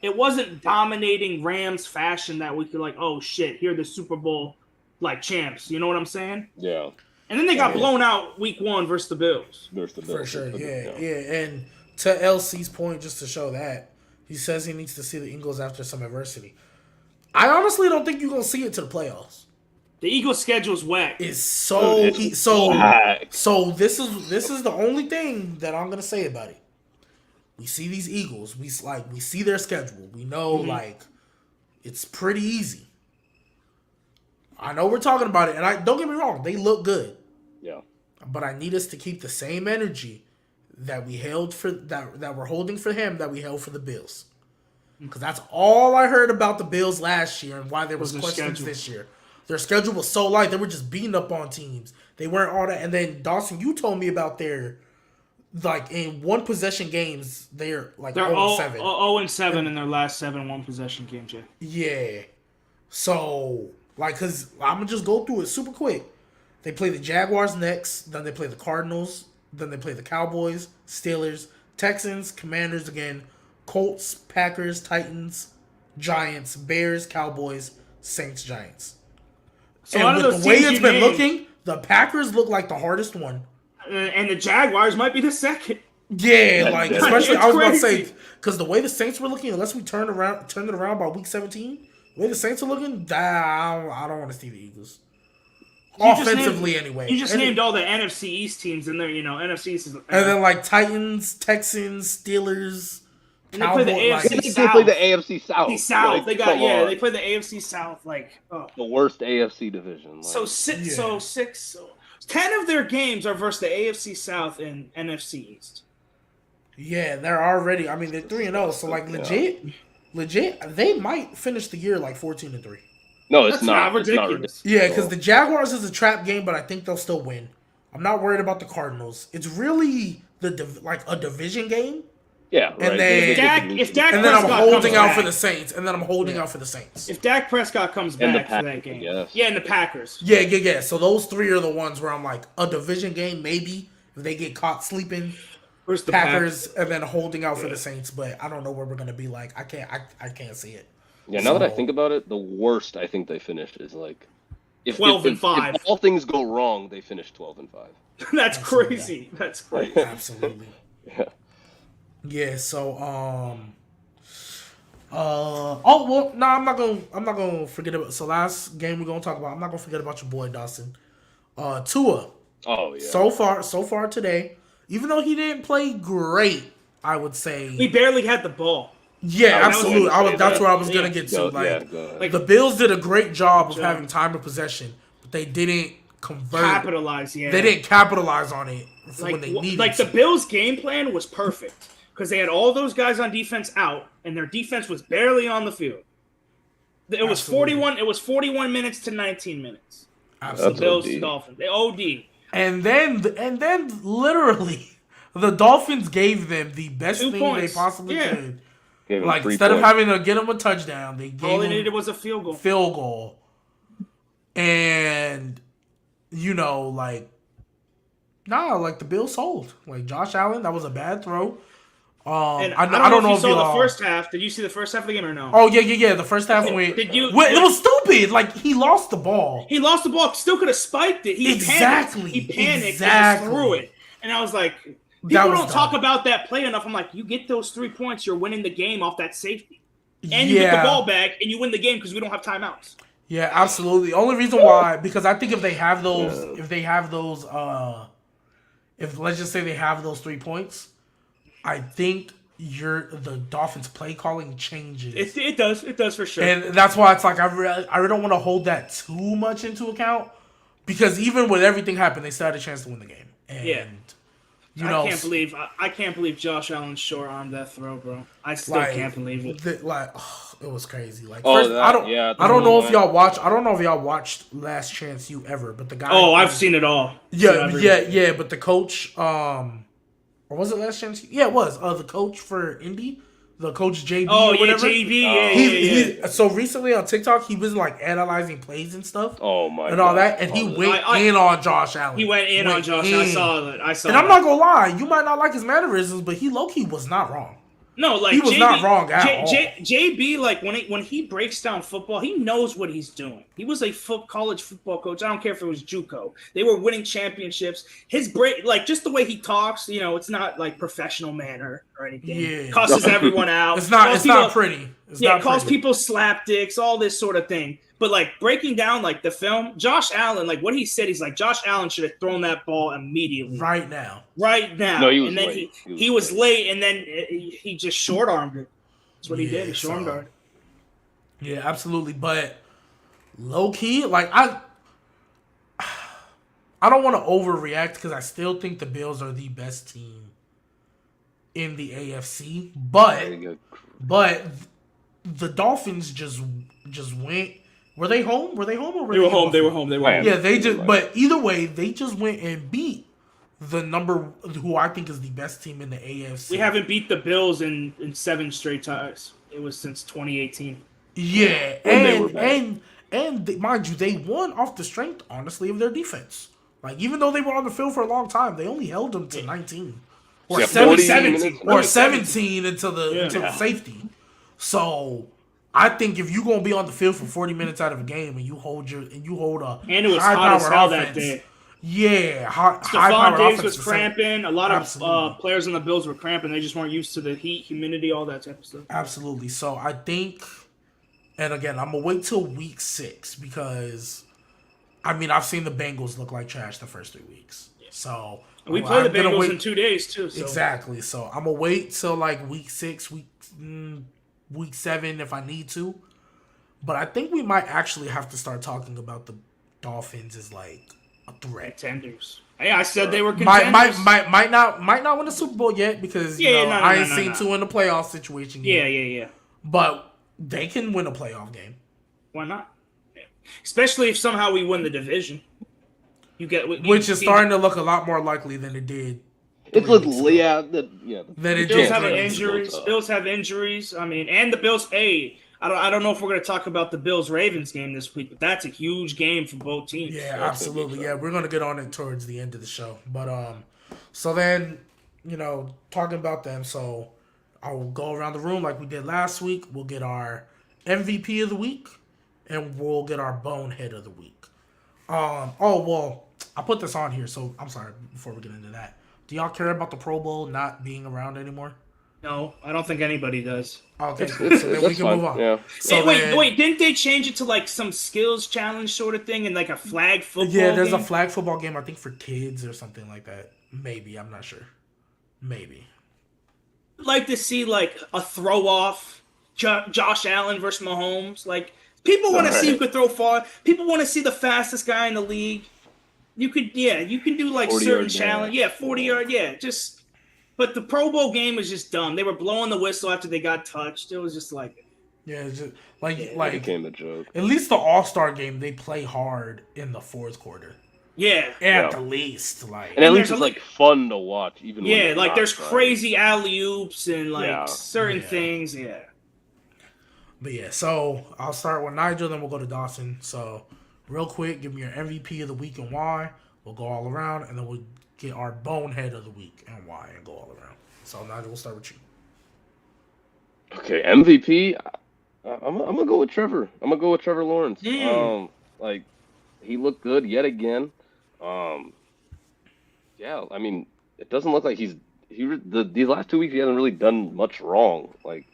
it wasn't dominating Rams fashion that we could like, oh shit, here are the Super Bowl like champs. You know what I'm saying? Yeah. And then they got Yeah. blown out week 1 versus the Bills. There's the For Bills. sure, Yeah. yeah. And to LC's point, just to show that, he says he needs to see the Eagles after some adversity. I honestly don't think you're gonna see it to the playoffs. The Eagles' schedule's whack. It's so It's whack. so this is the only thing that I'm gonna say about it. We see these Eagles, we see their schedule. We know like it's pretty easy. I know we're talking about it, and I don't get me wrong, they look good. Yeah. But I need us to keep the same energy that we held for that we're holding for him that we held for the Bills. Because that's all I heard about the Bills last year and why there was their questions schedule. this year. Their schedule was so light; they were just beating up on teams. They weren't all that. And then Dawson, you told me about their in one possession games, they're like They're 0-7. 0-7 in their last 7 one possession games. Yeah. Yeah. So because I'm gonna just go through it super quick. They play the Jaguars next, then they play the Cardinals, then they play the Cowboys, Steelers, Texans, Commanders again, Colts, Packers, Titans, Giants, Bears, Cowboys, Saints, Giants. So And out of with those the way teams it's you been named, looking, the Packers look like the hardest one. and the Jaguars might be the second. Yeah, like especially It's I was about to crazy. say because the way the Saints were looking, unless we turn it around by week 17, the way the Saints are looking, I don't want to see the Eagles. Offensively, anyway. You just And named all the NFC East teams in there. NFC East is. And then like Titans, Texans, Steelers, And they play the Cowboys. AFC Like, They play the AFC South. The South. Like, They come on. they play the AFC South. The worst AFC division. Like, So 10 of their games are versus the AFC South and NFC East. yeah, they're already. I mean, they're 3-0. So like legit, they might finish the year like 14-3. no, it's That's not. not It's not ridiculous. Yeah, because the Jaguars is a trap game, but I think they'll still win. I'm not worried about the Cardinals. It's really a division game. Yeah, right. And then- If Dak And then I'm Prescott holding comes out back, for the Saints. And then I'm holding out for the Saints. If Dak Prescott comes And the back for that Packers, game, yes. yeah, and the Packers. Yeah. So those three are the ones where I'm like, a division game, maybe, if they get caught sleeping. Where's the Packers, and then holding out for the Saints. But I don't know where we're going to be like. I can't see it. Yeah, now that I think about it, the worst I think they finished is like if 12-5. If all things go wrong, they finish 12-5. That's crazy. That's crazy. Absolutely. Yeah. Yeah, so I'm not gonna forget about last game we're gonna talk about. I'm not gonna forget about your boy Dawson. Tua. Oh yeah. So far today, even though he didn't play great, I would say He barely had the ball. yeah, I was absolutely. gonna say That's that. where I was gonna Yeah. get to. Go Like ahead. the Bills did a great job of having time of possession, but they didn't convert. Capitalize, yeah. They didn't capitalize on it when they needed the to. Bills' game plan was perfect because they had all those guys on defense out, and their defense was barely on the field. It was Absolutely. 41. It was 41 minutes to 19 minutes. Absolutely. The Bills OD. Dolphins. They OD. And then literally, the Dolphins gave them the best 2 thing points. they possibly Yeah. could. Gave him Like 3 instead of points. having to get them a touchdown, they gave All they them needed was a field goal. field goal. And the Bills sold. Like Josh Allen, that was a bad throw. And I don't know if if you you saw the first half. Did you see the first half of the game or no? Oh yeah. The first half went. Did you- it was stupid. Like he lost the ball. He lost the ball. Still could have spiked it. He Exactly. panicked. He panicked Exactly. and just threw it. And I was like, That people was don't talk dumb. about that play enough. I'm like, you get those 3 points, you're winning the game off that safety. And you get Yeah. the ball back, and you win the game because we don't have timeouts. Yeah, absolutely. Only reason why, because I think if let's just say they have those 3 points, I think the Dolphins play calling changes. It does for sure. And that's why it's like I really don't want to hold that too much into account, because even with everything happened, they still had a chance to win the game. And Yeah. I can't believe Josh Allen short armed that throw, bro. I still can't believe it. it was crazy. Like Oh, first, that- I don't yeah, I don't know if that- y'all watch. I don't know if y'all watched Last Chance You Ever, but the guy. Oh, I've seen it all. Yeah. But the coach, or was it Last Chance? Yeah, it was. The coach for Indy, the coach JB. Oh, or yeah, whatever. JB. Yeah, yeah. So recently on TikTok, he was like analyzing plays and stuff. Oh my And all God. that, and he went in on Josh Allen. He went in on Josh. I saw that. And I'm not gonna lie, you might not like his mannerisms, but he low-key was not wrong. No, like He was not wrong at all. JB, like when he breaks down football, he knows what he's doing. He was a college football coach. I don't care if it was JUCO. They were winning championships. His break, like just the way he talks, it's not like professional manner or anything. Yeah. Cusses everyone out. It's not Calls pretty. It's yeah, not calls pretty. people slap dicks, all this sort of thing. But like breaking down like the film, Josh Allen, like what he said, he's like Josh Allen should have thrown that ball immediately, right now. now. No, he was and then late. he was late, and then he just short armed it. That's what he did. He short armed it. Yeah, absolutely. But low key, like I don't want to overreact because I still think the Bills are the best team in the AFC. But the Dolphins just went. Were they home? Were they home or were They were in home. They Buffalo? were home. They were home. Yeah, they just. But either way, they just went and beat the who I think is the best team in the AFC. We haven't beat the Bills in 7 straight times. It was since 2018. Yeah, they were bad. and mind you, they won off the strength, honestly, of their defense. Like, even though they were on the field for a long time, they only held them to 19 or Yeah, 17 or minutes. 17 until the safety. So I think if you're gonna be on the field for 40 minutes out of a game and you hold a And it was high hot as power hell offense, that day. yeah, high Stephon power Diggs offense was to cramping. A lot Absolutely. of players on the Bills were cramping. They just weren't used to the heat, humidity, all that type of stuff. Absolutely. So I think, and again, I'm gonna wait till week 6 because, I mean, I've seen the Bengals look like trash the first 3 weeks. So And we play the I'm gonna Bengals in 2 days too. So. Exactly. So I'm gonna wait till like week 6, week 7 if I need to. But I think we might actually have to start talking about the Dolphins as like a threat. Contenders. Hey, I said they were contenders. Might not win the Super Bowl yet because I ain't seen Tua in the playoff situation yet. Yeah. But they can win a playoff game. Why not? Yeah. Especially if somehow we win the division. Which is starting to look a lot more likely than it did. It's Than it Bills did. have injuries. Bills have injuries. I mean, and the Bills. Hey, I don't know if we're going to talk about the Bills Ravens game this week, but that's a huge game for both teams. Yeah, absolutely. Yeah, we're going to get on it towards the end of the show. But so then, talking about them, so I'll go around the room like we did last week. We'll get our MVP of the week, and we'll get our bonehead of the week. I put this on here, so I'm sorry before we get into that. Do y'all care about the Pro Bowl not being around anymore? No, I don't think anybody does. Okay, so then we can move on. Yeah. So wait, didn't they change it to like some skills challenge sort of thing and like a flag football Yeah, there's game? a flag football game, I think, for kids or something like that. Maybe, I'm not sure. Maybe. I'd like to see like a throw off, Josh Allen versus Mahomes. Like people want to see who could throw far. People want to see the fastest guy in the league. You can do like certain challenge. Yeah, 40-yard. Yeah, just. But the Pro Bowl game was just dumb. They were blowing the whistle after they got touched. It was just like. Yeah, it's just like it became a joke. At least the All-Star game, they play hard in the fourth quarter. Yeah. At the least, like. And at least it's like fun to watch, even. Yeah, like there's crazy alley-oops and like certain things. Yeah. But yeah, so I'll start with Nigel, then we'll go to Dawson. So, real quick, give me your MVP of the week and why. We'll go all around, and then we'll get our bonehead of the week and why, and go all around. So, Nigel, we'll start with you. Okay, MVP. I'm gonna go with Trevor. I'm gonna go with Trevor Lawrence. Like he looked good yet again. Yeah, I mean, it doesn't look like these last 2 weeks he hasn't really done much wrong. Like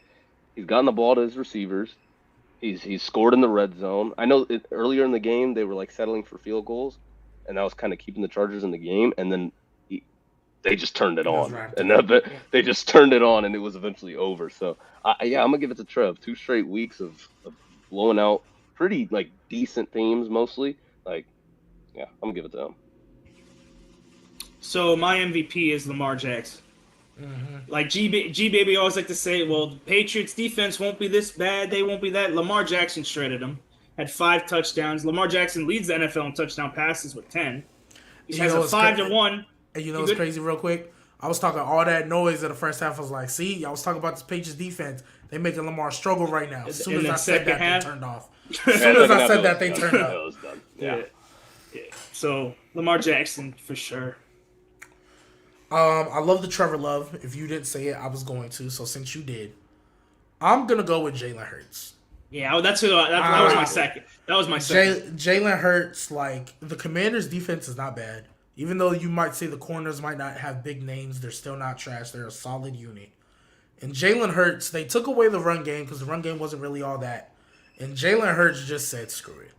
he's gotten the ball to his receivers. He's scored in the red zone. I know earlier in the game they were like settling for field goals, and that was kind of keeping the Chargers in the game. And then they just turned it on, and they just turned it on, and it was eventually over. So I'm gonna give it to Trev. 2 straight weeks of blowing out pretty like decent teams mostly. Like, yeah, I'm gonna give it to him. So my MVP is Lamar Jackson. Mm-hmm. Like G Baby always like to say, well, the Patriots defense won't be this bad. They won't be that. Lamar Jackson shredded them. Had 5 touchdowns. Lamar Jackson leads the NFL in touchdown passes with 10. He has a 5-1. And you know what's crazy real quick? I was talking all that noise in the first half. I was like, see, I was talking about this Patriots defense. They making Lamar struggle right now. As soon as I said that, they turned off. As soon as I said that, they turned off. Yeah. So, Lamar Jackson, for sure. I love the Trevor Love. If you didn't say it, I was going to. So, since you did, I'm going to go with Jalen Hurts. Yeah, that was my second. That was my second. Jalen Hurts, like, the Commanders' defense is not bad. Even though you might say the corners might not have big names, they're still not trash. They're a solid unit. And Jalen Hurts, they took away the run game because the run game wasn't really all that. And Jalen Hurts just said, screw it.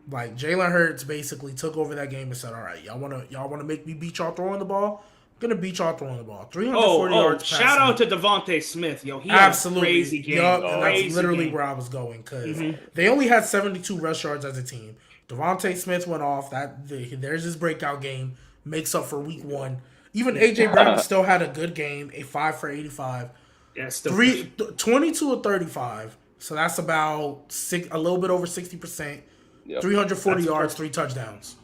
Like, Jalen Hurts basically took over that game and said, all right, y'all wanna make me beat y'all throwing the ball? I'm going to beat y'all throwing the ball. 340 yards passing. Shout out to Devontae Smith. Yo, he absolutely had a crazy game. And that's literally where I was going because they only had 72 rush yards as a team. Devontae Smith went off. There's his breakout game. Makes up for week 1. Even A.J. Brown still had a good game, a 5 for 85. Yeah, it's still 22 or 35. So that's about a little bit over 60%. Yep. 340 That's yards, perfect. 3 touchdowns.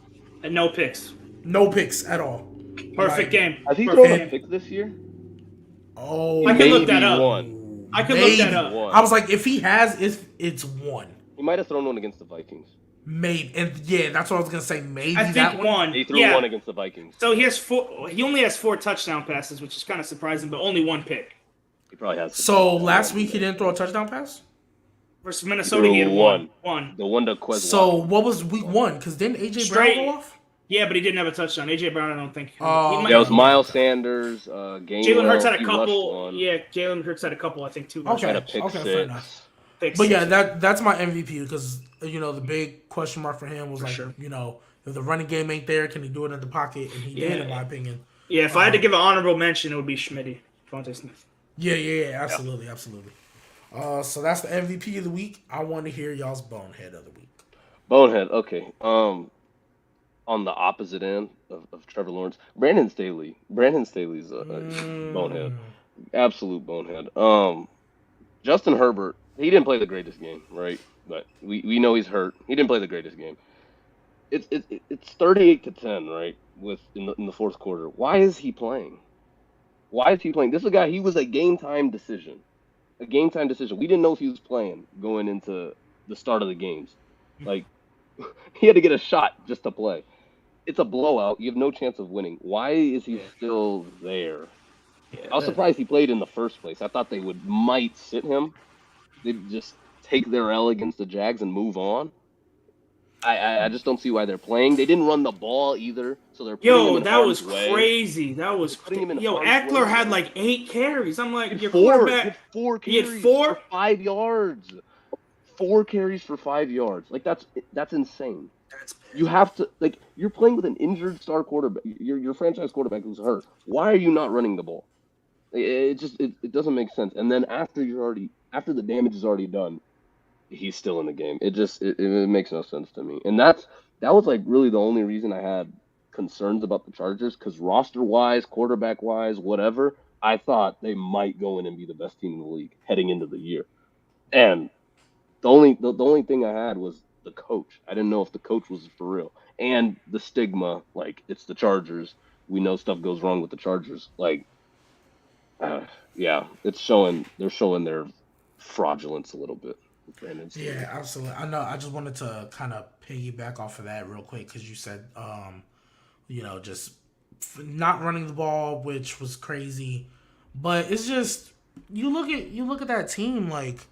and no picks. No picks at all. Perfect game. Has he Perfect thrown a game. pick this year? Oh, I can look that Maybe up. one. I could look that maybe. up. One. I was like, if he has, it's one. He might have thrown one against the Vikings. Maybe. And yeah, that's what I was going to say. Maybe I think that one. He threw yeah. one against the Vikings. So he has 4. He only has 4 touchdown passes, which is kind of surprising, but only 1 pick. He probably has. So last week he didn't throw a touchdown pass? Versus Minnesota, he had one. The one to Quez. So what was week 1? Because didn't AJ Brown go off? Yeah, but he didn't have a touchdown. AJ Brown, I don't think. Oh, That was Miles Sanders. Gainwell. Jalen Hurts had a he couple. rushed one. Yeah, Jalen Hurts had a couple. I think 2. Okay. Had a pick Okay, six. fair enough. Picks. But yeah, that's my MVP because the big question mark for him was sure. if the running game ain't there, can he do it in the pocket? And he did, in my opinion. Yeah, if I had to give an honorable mention, it would be Schmitty, Devontae Smith. Yeah, absolutely. So that's the MVP of the week. I want to hear y'all's bonehead of the week. Bonehead. Okay. On the opposite end of Trevor Lawrence, Brandon Staley. Brandon Staley's a bonehead, absolute bonehead. Justin Herbert. He didn't play the greatest game, right? But we know he's hurt. He didn't play the greatest game. It's 38-10, right? In the fourth quarter. Why is he playing? This is a guy. He was a game time decision. We didn't know if he was playing going into the start of the games. Like he had to get a shot just to play. It's a blowout. You have no chance of winning. Why is he still there? I was surprised he played in the first place. I thought they might sit him. They'd just take their L against the Jags and move on. I just don't see why they're playing. They didn't run the ball either, so they're putting him in that was harm's way. crazy. That was Eckler had like 8 carries. I'm like, your He quarterback. had 4 He had carries 4? for 5 yards. 4 carries for 5 yards. Like that's insane. You have to you're playing with an injured star quarterback. Your franchise quarterback who's hurt. Why are you not running the ball? It doesn't make sense. And then after the damage is already done, he's still in the game. It makes no sense to me. And that was like really the only reason I had concerns about the Chargers, because roster wise, quarterback wise, whatever, I thought they might go in and be the best team in the league heading into the year. And the only thing I had was the coach. I didn't know if the coach was for real. And the stigma, like, it's the Chargers. We know stuff goes wrong with the Chargers. Like, it's showing. They're showing their fraudulence a little bit. Yeah, absolutely. I know. I just wanted to kind of piggyback off of that real quick because you said, just not running the ball, which was crazy. But it's just you look at that team, like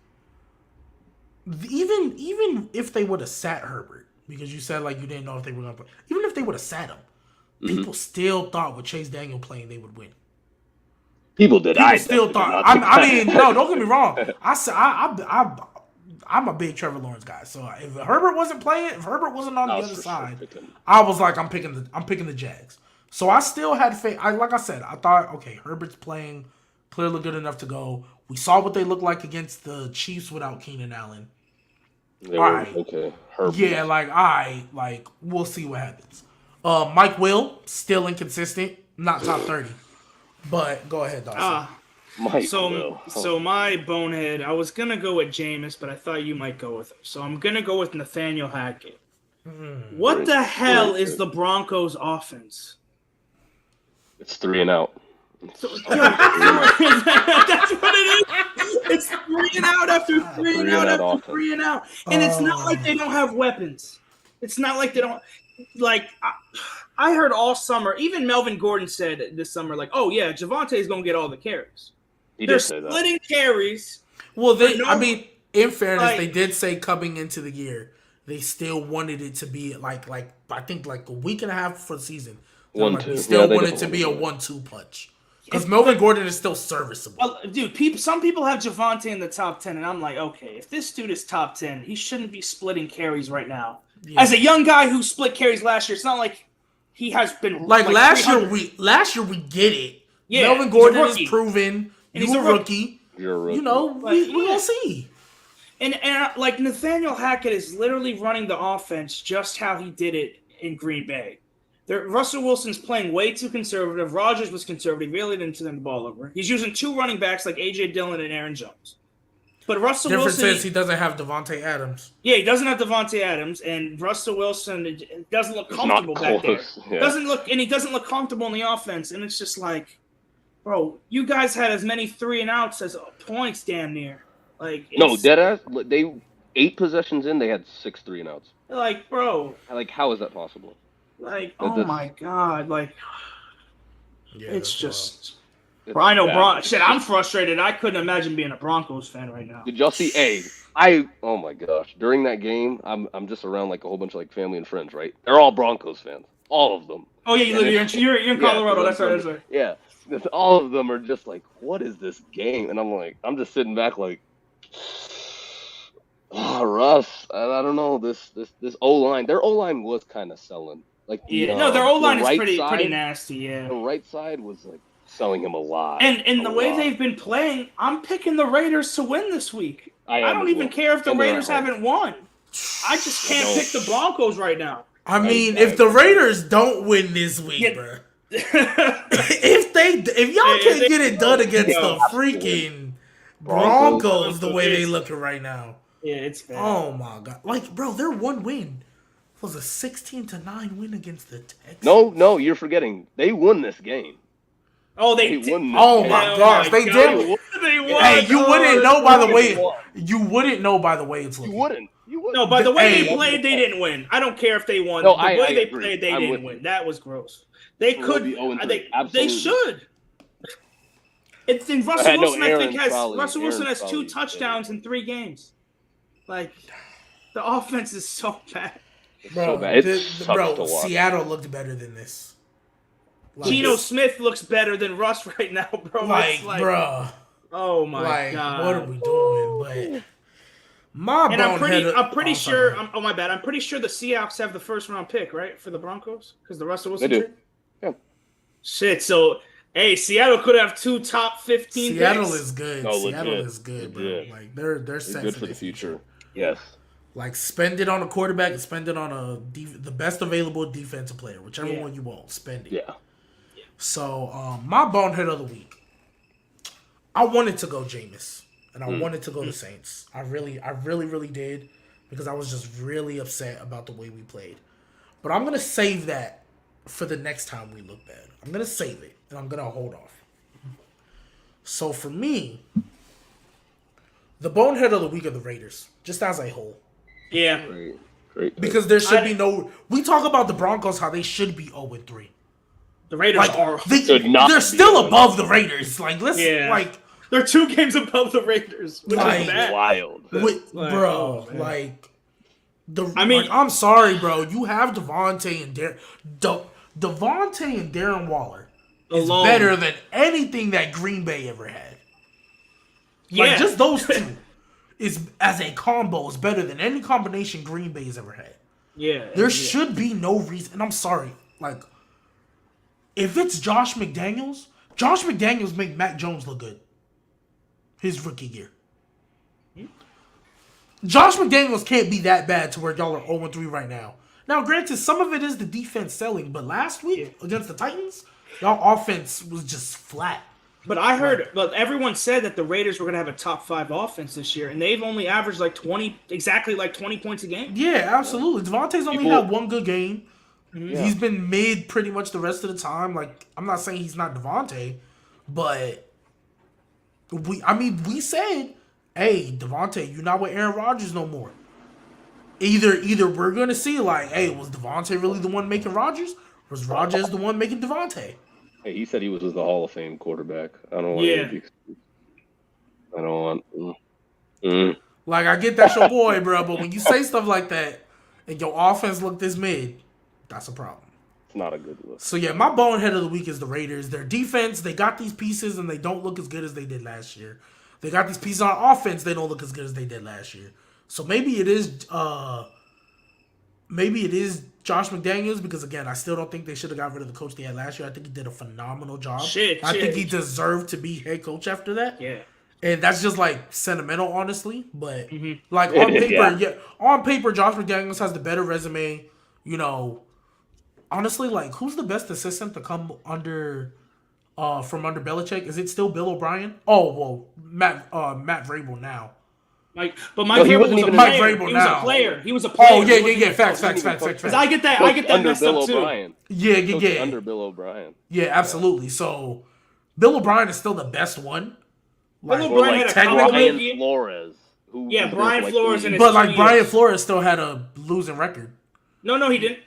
even if they would have sat Herbert, because you said like you didn't know if they were gonna play. Even if they would have sat him, people still thought with Chase Daniel playing they would win. People did. People still thought. I mean, no, don't get me wrong. I'm a big Trevor Lawrence guy. So if Herbert wasn't playing, if Herbert wasn't on the other side, I was like, I'm picking the Jags. So I still had faith. Like I said, I thought, okay, Herbert's playing clearly good enough to go. We saw what they looked like against the Chiefs without Keenan Allen. Okay. Herbert. Yeah, we'll see what happens. Mike Will, still inconsistent, not top 30. But go ahead, Dawson. So my bonehead, I was gonna go with Jameis, but I thought you might go with him. So I'm gonna go with Nathaniel Hackett. What the hell is the Broncos' offense? It's 3 and out. That's what it is. It's 3 and out after 3 and out after 3 and out, and it's not like they don't have weapons. It's not like they don't. I heard all summer, even Melvin Gordon said this summer, like, "Oh yeah, Javonte's gonna get all the carries." They're splitting carries. Well, in fairness, they did say coming into the year, they still wanted it to be like I think like a week and a half for the season. They still wanted it to be a 1-2 punch. Because Melvin Gordon is still serviceable. Well, dude, some people have Javonte in the top 10, and I'm like, okay, if this dude is top 10, he shouldn't be splitting carries right now. Yeah. As a young guy who split carries last year, it's not like he has been last year. We get it. Yeah, Melvin Gordon is proven. And he's a rookie. You're a rookie. You know, we gonna see. And like Nathaniel Hackett is literally running the offense just how he did it in Green Bay. Russell Wilson's playing way too conservative. Rodgers was conservative. Really didn't turn the ball over. He's using 2 running backs like A.J. Dillon and Aaron Jones. But Russell Difference Wilson... is he doesn't have Devontae Adams. Yeah, he doesn't have Devontae Adams, and Russell Wilson doesn't look comfortable back there. Yeah. He doesn't look comfortable in the offense, and it's just like, bro, you guys had as many 3 and outs as points, damn near. Like, No, deadass. They 8 possessions in, they had 6 3 and outs. Like, bro, Like, how is that possible? like, oh my god, like, Yeah, it's that's just. It's Bro, I know, bad. shit, I'm frustrated. I couldn't imagine being a Broncos fan right now. Did y'all see? Oh my gosh! During that game, I'm just around like a whole bunch of like family and friends. Right? They're all Broncos fans. All of them. Oh yeah, you're in Colorado. Yeah, That's right. Yeah, all of them are just like, what is this game? And I'm just sitting back like, oh, Russ. I don't know this O line. Their O line was kind of selling. Like Yeah, no, their O line is right pretty side, nasty. Yeah. The right side was like selling him a lot. And the way they've been playing, I'm picking the Raiders to win this week. I don't even care if the Raiders haven't won. I just can't pick the Broncos right now. I mean, if the Raiders don't win this week, bro. if y'all can't get it done against the freaking Broncos the way they looking right now. Yeah, it's bad. Oh my god. Like, bro, their one win was a 16-9 win against the Texans. No, you're forgetting. They won this game. Oh, they did. won this Oh game. my gosh, they did. They won. Hey, you wouldn't know by the way. You wouldn't know by the way it's looking. You wouldn't. No, by the way Hey. they played, they didn't win. I don't care if they won. No, the I way they agree. played, they I'm didn't with win. you. That was gross. They could. be 0-3. They Absolutely. should. And Russell I know Wilson, I think, Aaron's Russell Wilson has 2 probably- touchdowns in 3 games. Like, the offense is so bad. Bro, so bad. It sucks to watch. Seattle looked better than this. Like, Geno Smith looks better than Russ right now, bro. like, It's bro, oh my like, god, what are we doing? But my And I'm bonehead- pretty oh, sure. sorry. Oh my bad. I'm pretty sure the Seahawks have the 1st round pick, right, for the Broncos, because the Russell Wilson They do. trade? Yeah. Shit. So, hey, Seattle could have 2 top 15 Seattle picks. is good. No, Seattle legit. is good, bro. Legit. Like they're They're set good for the future. Yes. Like spend it on a quarterback and spend it on the best available defensive player, whichever Yeah. one you want. Spend it. Yeah. So my bonehead of the week, I wanted to go Jameis and I wanted to go the Saints. I really did because I was just really upset about the way we played. But I'm gonna save that for the next time we look bad. I'm gonna save it and I'm gonna hold off. So for me, the bonehead of the week are the Raiders, just as a whole. Yeah. Great. Because there should be no. We talk about the Broncos how they should be 0-3. The Raiders Like are. they're still above the Raiders. Like let's like They're 2 games above the Raiders, which Like, is bad. Wild. bro. oh, man. Like I mean- like, I'm sorry, bro. You have Devontae and Devontae and Darren Waller is Alone. better than anything that Green Bay ever had. Yeah. Like just those two is as a combo is better than any combination Green Bay has ever had. Yeah. There should be no reason, and I'm sorry, like, if it's Josh McDaniels make Mac Jones look good. His rookie year. Josh McDaniels can't be that bad to where y'all are 0-3 right now. Now, granted, some of it is the defense selling, but last week against the Titans, y'all offense was just flat. But I heard, but everyone said that the Raiders were going to have a top 5 offense this year, and they've only averaged like 20 points a game. Yeah, absolutely. Devontae's only had one good game. Yeah. He's been mid pretty much the rest of the time. Like, I'm not saying he's not Devontae, but we said, hey, Devontae, you're not with Aaron Rodgers no more. Either we're gonna see like, hey, was Devontae really the one making Rodgers? Or was Rodgers the one making Devontae? Hey, he said he was the Hall of Fame quarterback. I don't want to. I don't want. Like, I get that's your boy, bro, but when you say stuff like that and your offense look this mid, that's a problem. It's not a good look. So yeah, my bonehead of the week is the Raiders. Their defense, they got these pieces and they don't look as good as they did last year. They got these pieces on offense, they don't look as good as they did last year. So maybe it is Josh McDaniels, because again, I still don't think they should have got rid of the coach they had last year. I think he did a phenomenal job. I think he deserved to be head coach after that. Yeah. And that's just like sentimental, honestly. But like on paper, on paper, Josh McDaniels has the better resume. You know, honestly, like, who's the best assistant to come under from under Belichick? Is it still Bill O'Brien? Oh well, Matt Vrabel now. Mike No, he Vrabel wasn't was a even Mike player. Vrabel He was a now. player. He was a player. Oh yeah, He yeah, wasn't yeah. even Facts. coach. Facts. I get that. Coached under messed Bill up too. O'Brien. Yeah, Coached yeah. Under Bill O'Brien. Yeah, absolutely. So Bill O'Brien is still the best one. Bill Or O'Brien like had a couple Brian of Flores. Who was there Brian for like Flores 3 and years. his But like 2 Brian years. Flores still had a losing record. No, he didn't.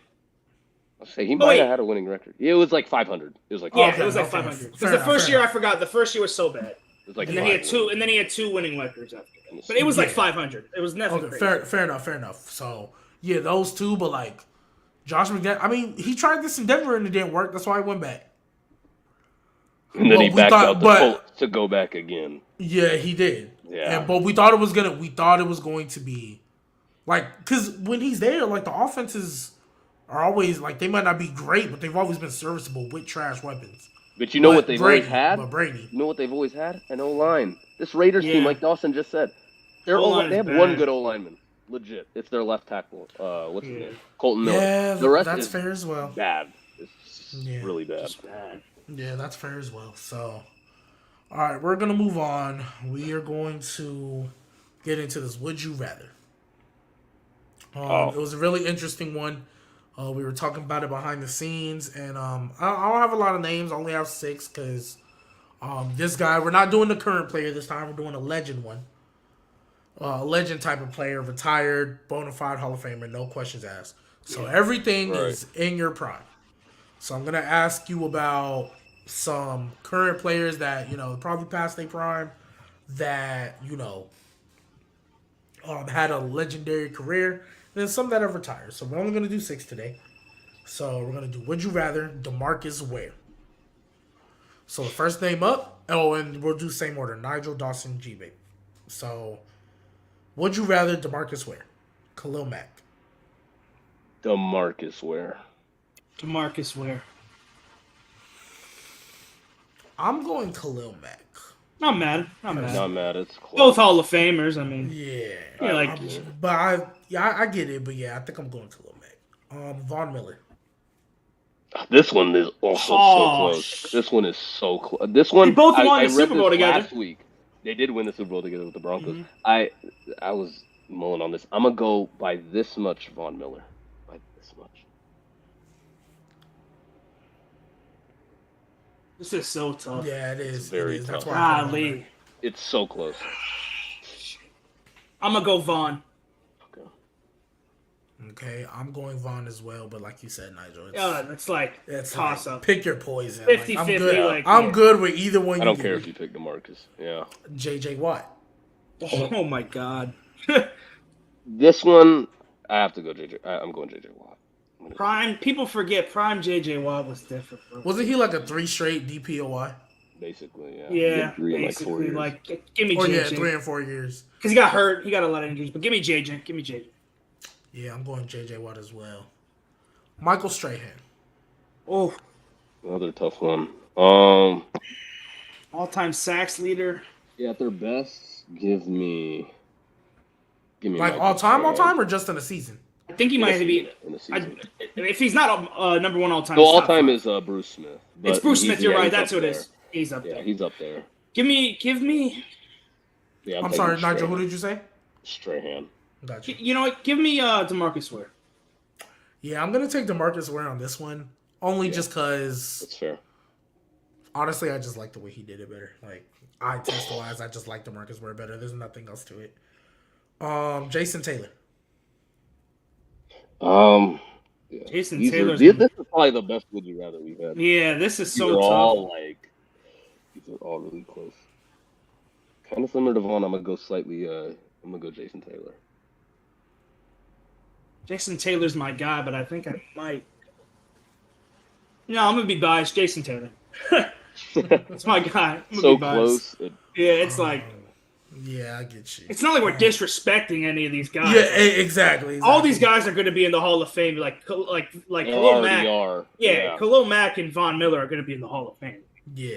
I'll say he might have had a winning record. Yeah, it was like 500. It was like Yeah, Okay, it was like okay. 500. Fair Because the first year, enough. I forgot. The first year was so bad. It was like And then he had 5 two. wins. And then he had 2 winning records after that. But it was like Yeah. 500. It was nothing Okay, crazy. fair enough. So yeah, those two. But like Josh McDaniels, I mean, he tried this in Denver and it didn't work. That's why he went back. And then But he we backed thought- out the but- Colts to go back again. Yeah, he did. Yeah. But we thought it was going to be like, because when he's there, like the offenses are always like, they might not be great, but they've always been serviceable with trash weapons. But you know But what they've Brady- always had? But Brady. You know what they've always had? An O-line. This Raiders team, Yeah. like Dawson just said, they O-line have is one bad. good O-lineman. Legit. It's their left tackle. What's his Yeah. name? Colton Miller. Yeah, the rest that's is fair as well. bad. It's Yeah. really bad. It's bad. Yeah, that's fair as well. So, all right, we're gonna move on. We are going to get into this. Would you rather? It was a really interesting one. We were talking about it behind the scenes, and I don't have a lot of names. I only have 6 because this guy. We're not doing the current player this time. We're doing a legend one. A legend type of player, retired, bona fide Hall of Famer, no questions asked. So everything is in your prime. So I'm gonna ask you about some current players that probably past their prime, that had a legendary career, and then some that have retired. So we're only gonna do 6 today. So we're gonna do Would You Rather, DeMarcus Ware. So the first name up. Oh, and we'll do same order: Nigel, Dawson, G-Babe. So Would you rather, DeMarcus Ware, Khalil Mack? DeMarcus Ware. DeMarcus Ware. I'm going Khalil Mack. Not mad. Not mad. It's close. Both Hall of Famers. I mean, Yeah. like I get it, but yeah, I think I'm going Khalil Mack. Von Miller. This one is also so close. This one is so close. This one, They both won I the read Super Bowl this together. last week. They did win the Super Bowl together with the Broncos. Mm-hmm. I was mulling on this. I'm gonna go by this much Von Miller. By this much. this is so tough. Yeah, it is. very It is. That's tough. why I put him on Golly. there. It's so close. I'm gonna go Vaughn. Okay. Okay, I'm going Von as well, but like you said, Nigel, It's like it's toss like, up. pick your poison. 50-50, I'm good. like, I'm yeah. good with either one. I don't you care give if me. you pick DeMarcus. Yeah. JJ Watt. Oh my God. This one, I have to go JJ. I'm going JJ Watt. Prime. People forget Prime JJ Watt was different. Bro. Wasn't he like a 3 straight DPOY? Basically, yeah. Yeah, 3 in like 4 basically, years. like give me Or yeah, JJ 3 and 4 years. because he got hurt. He got a lot of injuries. But give me JJ. Give me JJ. Yeah, I'm going JJ Watt as well. Michael Strahan. Oh, Another tough one. all-time sacks leader. Yeah, at their best, give me Like Michael all Strahan. time, or just in a season? I think he might be. in the season. If he's not number one all-time, So he's all top time five. is Bruce Smith. It's but Bruce he's- Smith. You're yeah, right. he's That's up who it there. is. He's up Yeah, there. he's up there. Give me. Yeah, I'm taking sorry, Nigel. Who Strahan. did you say? Strahan. Gotcha. You know what? Give me DeMarcus Ware. Yeah, I'm gonna take DeMarcus Ware on this one, only just because That's fair. honestly, I just like the way he did it better. Like eye test wise, I just like DeMarcus Ware better. There's nothing else to it. Jason Taylor. Yeah. Jason These are- Taylor's. This is probably the best would you rather we've had. Yeah, this is These so are tough. all like, these are all really close. Kind of similar to Vaughn. I'm gonna go slightly. I'm gonna go Jason Taylor. Jason Taylor's my guy, but I think I might. No, I'm gonna be biased. Jason Taylor. It's my guy. I'm gonna So be biased. close. Yeah, it's like Yeah, I get you. it's not like we're disrespecting any of these guys. Yeah, exactly. All these guys are going to be in the Hall of Fame, like They Khalil already Mack. are. Yeah, Khalil Mack and Von Miller are going to be in the Hall of Fame. Yeah.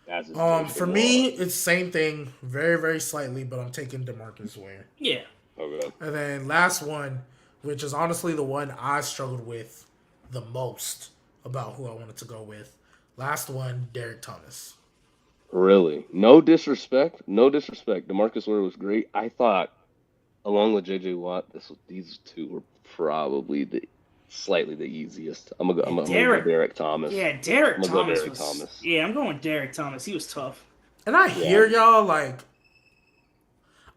That's just For Jason me, Watt. it's same thing, very, very slightly, but I'm taking DeMarcus Ware. Yeah, Okay. And then last one, which is honestly the one I struggled with the most about who I wanted to go with. Last one, Derek Thomas. Really, no disrespect, no disrespect. DeMarcus Ware was great. I thought, along with J.J. Watt, these two were probably slightly the easiest. I'm gonna go Derek Thomas. Yeah, Derek Thomas Derek Thomas. Yeah, I'm going Derek Thomas. He was tough. And I hear y'all, like,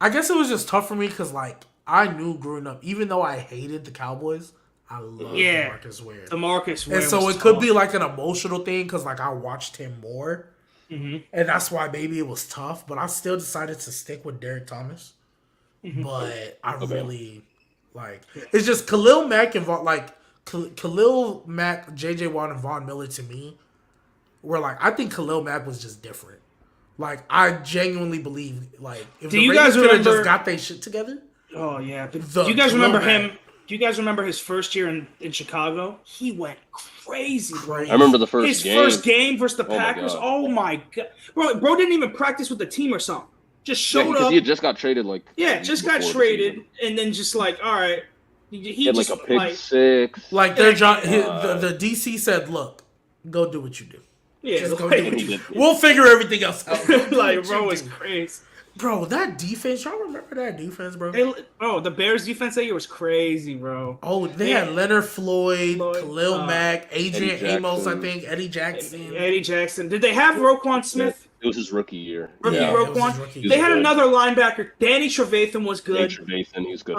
I guess it was just tough for me because, like, I knew growing up, even though I hated the Cowboys, I loved DeMarcus Ware. DeMarcus Ware. And so it could be like an emotional thing because, like, I watched him more. Mm-hmm. And that's why maybe it was tough. But I still decided to stick with Derek Thomas. Mm-hmm. But I really, like, it's just Khalil Mack and, Khalil Mack, J.J. Watt, and Von Miller to me were, like, I think Khalil Mack was just different. Like, I genuinely believe, like, if the Ravens could have just got their shit together. Oh, yeah. Do you guys remember him? Do you guys remember his first year in Chicago? He went crazy, bro. I remember the first game. His first game versus the Packers. Oh, my God. Bro didn't even practice with the team or something. Just showed up. He just got traded, just got traded, and then just, like, all right. He had, just, like, a pick six. Like, the DC said, look, go do what you do. Yeah, just go do what you do. We'll figure everything else out. Like, bro, it's crazy. Bro, that defense, y'all remember that defense, bro? The Bears defense that year was crazy, bro. Oh, they had Leonard Floyd, Khalil Mack, Adrian Amos, I think, Eddie Jackson. Did they have Roquan Smith? It was his rookie year. Roquan. They had another linebacker. Danny Trevathan was good. He was good.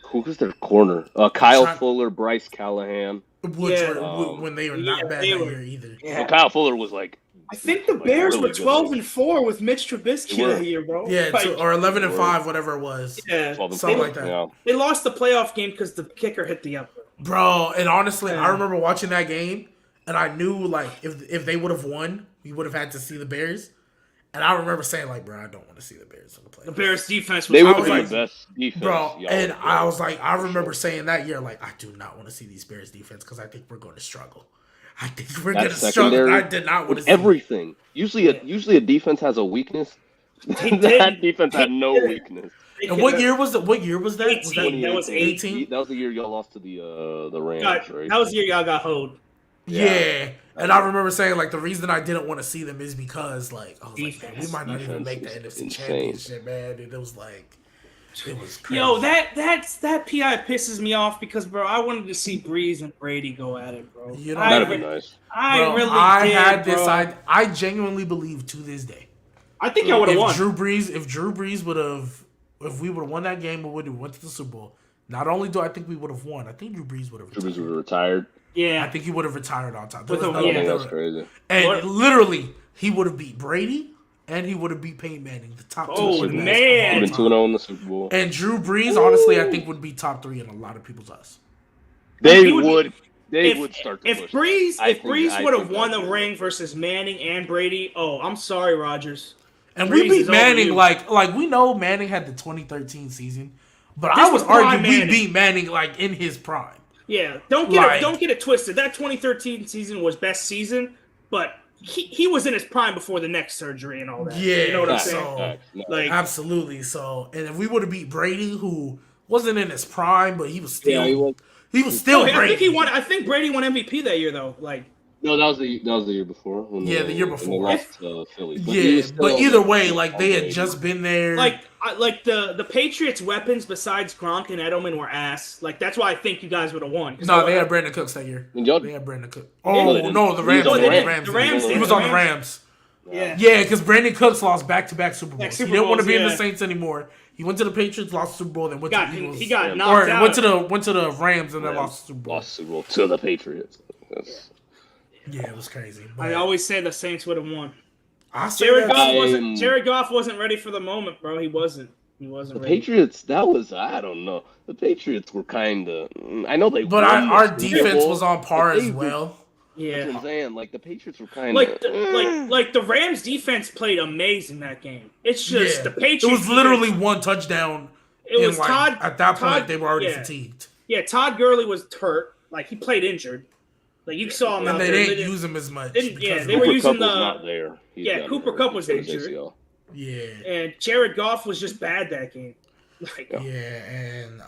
Who was their corner? Kyle Fuller, Bryce Callahan. When they were not bad that year either. Yeah. Well, Kyle Fuller was like. I think the Bears were 12-4 with Mitch Trubisky that year, bro. Yeah, or 11-5, whatever it was. Yeah, something like that. Yeah. They lost the playoff game because the kicker hit the upper. Bro, and honestly, I remember watching that game, and I knew, like, if they would have won, we would have had to see the Bears. And I remember saying, like, bro, I don't want to see the Bears in the playoffs. The Bears defense was they would be the best defense. Bro, and I was like, I remember saying that year, like, I do not want to see these Bears defense because I think we're going to struggle. I think we're going to struggle. I did not want to see everything. Usually a defense has a weakness. That defense had no weakness. And what year was that? 18. That was 18. That was the year y'all lost to the Rams, right? That was the year y'all got hoed. Yeah. And I remember saying, like, the reason I didn't want to see them is because, like, I was like, man, we might not even make the NFC Championship, man. And it was like, it was crazy. Yo, that PI pisses me off because, bro, I wanted to see Breeze and Brady go at it, bro. You know, that'd be nice. I genuinely believe to this day. I think I would have won. If we would have won that game, we would have went to the Super Bowl. Not only do I think we would have won, I think Drew Brees would have retired. Drew Brees would have retired. Yeah, I think he would have retired on time. That's crazy. And literally, he would have beat Brady, and he would have beat Peyton Manning, the top two. Oh, man. He'd been 2-0 in the Super Bowl. And Drew Brees, honestly, I think would be top 3 in a lot of people's eyes. They would start to push. If Brees would have won the ring versus Manning and Brady, I'm sorry, Rodgers. And we beat Manning like we know Manning had the 2013 season, but I would argue we beat Manning like in his prime. Yeah, don't get it twisted. That 2013 season was best season, but he was in his prime before the neck surgery and all that. Yeah, you know what I'm saying? Like absolutely. So, and if we would have beat Brady, who wasn't in his prime, but he was still he was still Brady. I think he won. I think Brady won MVP that year though. Like. No, that was the year before. The year before. Lost to Philly. But either way, like they had just been there. Like the Patriots' weapons besides Gronk and Edelman were ass. Like that's why I think you guys would have won. No, they had Brandon Cooks that year. They had Brandon Cooks. Oh no, the Rams. The Rams. He was on the Rams. Yeah, because Brandon Cooks lost back-to-back Super Bowls. He didn't want to be in the Saints anymore. He went to the Patriots, lost the Super Bowl, then went to the Eagles. He got knocked out. Went to the Rams and then lost the Super Bowl. Lost the Super Bowl to the Patriots. Yeah, it was crazy. I always say the Saints would have won. Jared Goff wasn't ready for the moment, bro. He wasn't ready. Patriots, I don't know. The Patriots were kind of. I know they. But our defense was on par as well. Yeah, that's what I'm saying. Like the Patriots were kind of like the Rams defense played amazing that game. It's just the Patriots. It was literally one touchdown. It was Todd. At that point, they were already fatigued. Yeah, Todd Gurley was hurt. Like he played injured. Like you saw him, and they didn't use him as much. They were using the. Not there. Cooper Kupp was injured. Yeah, and Jared Goff was just bad that game. And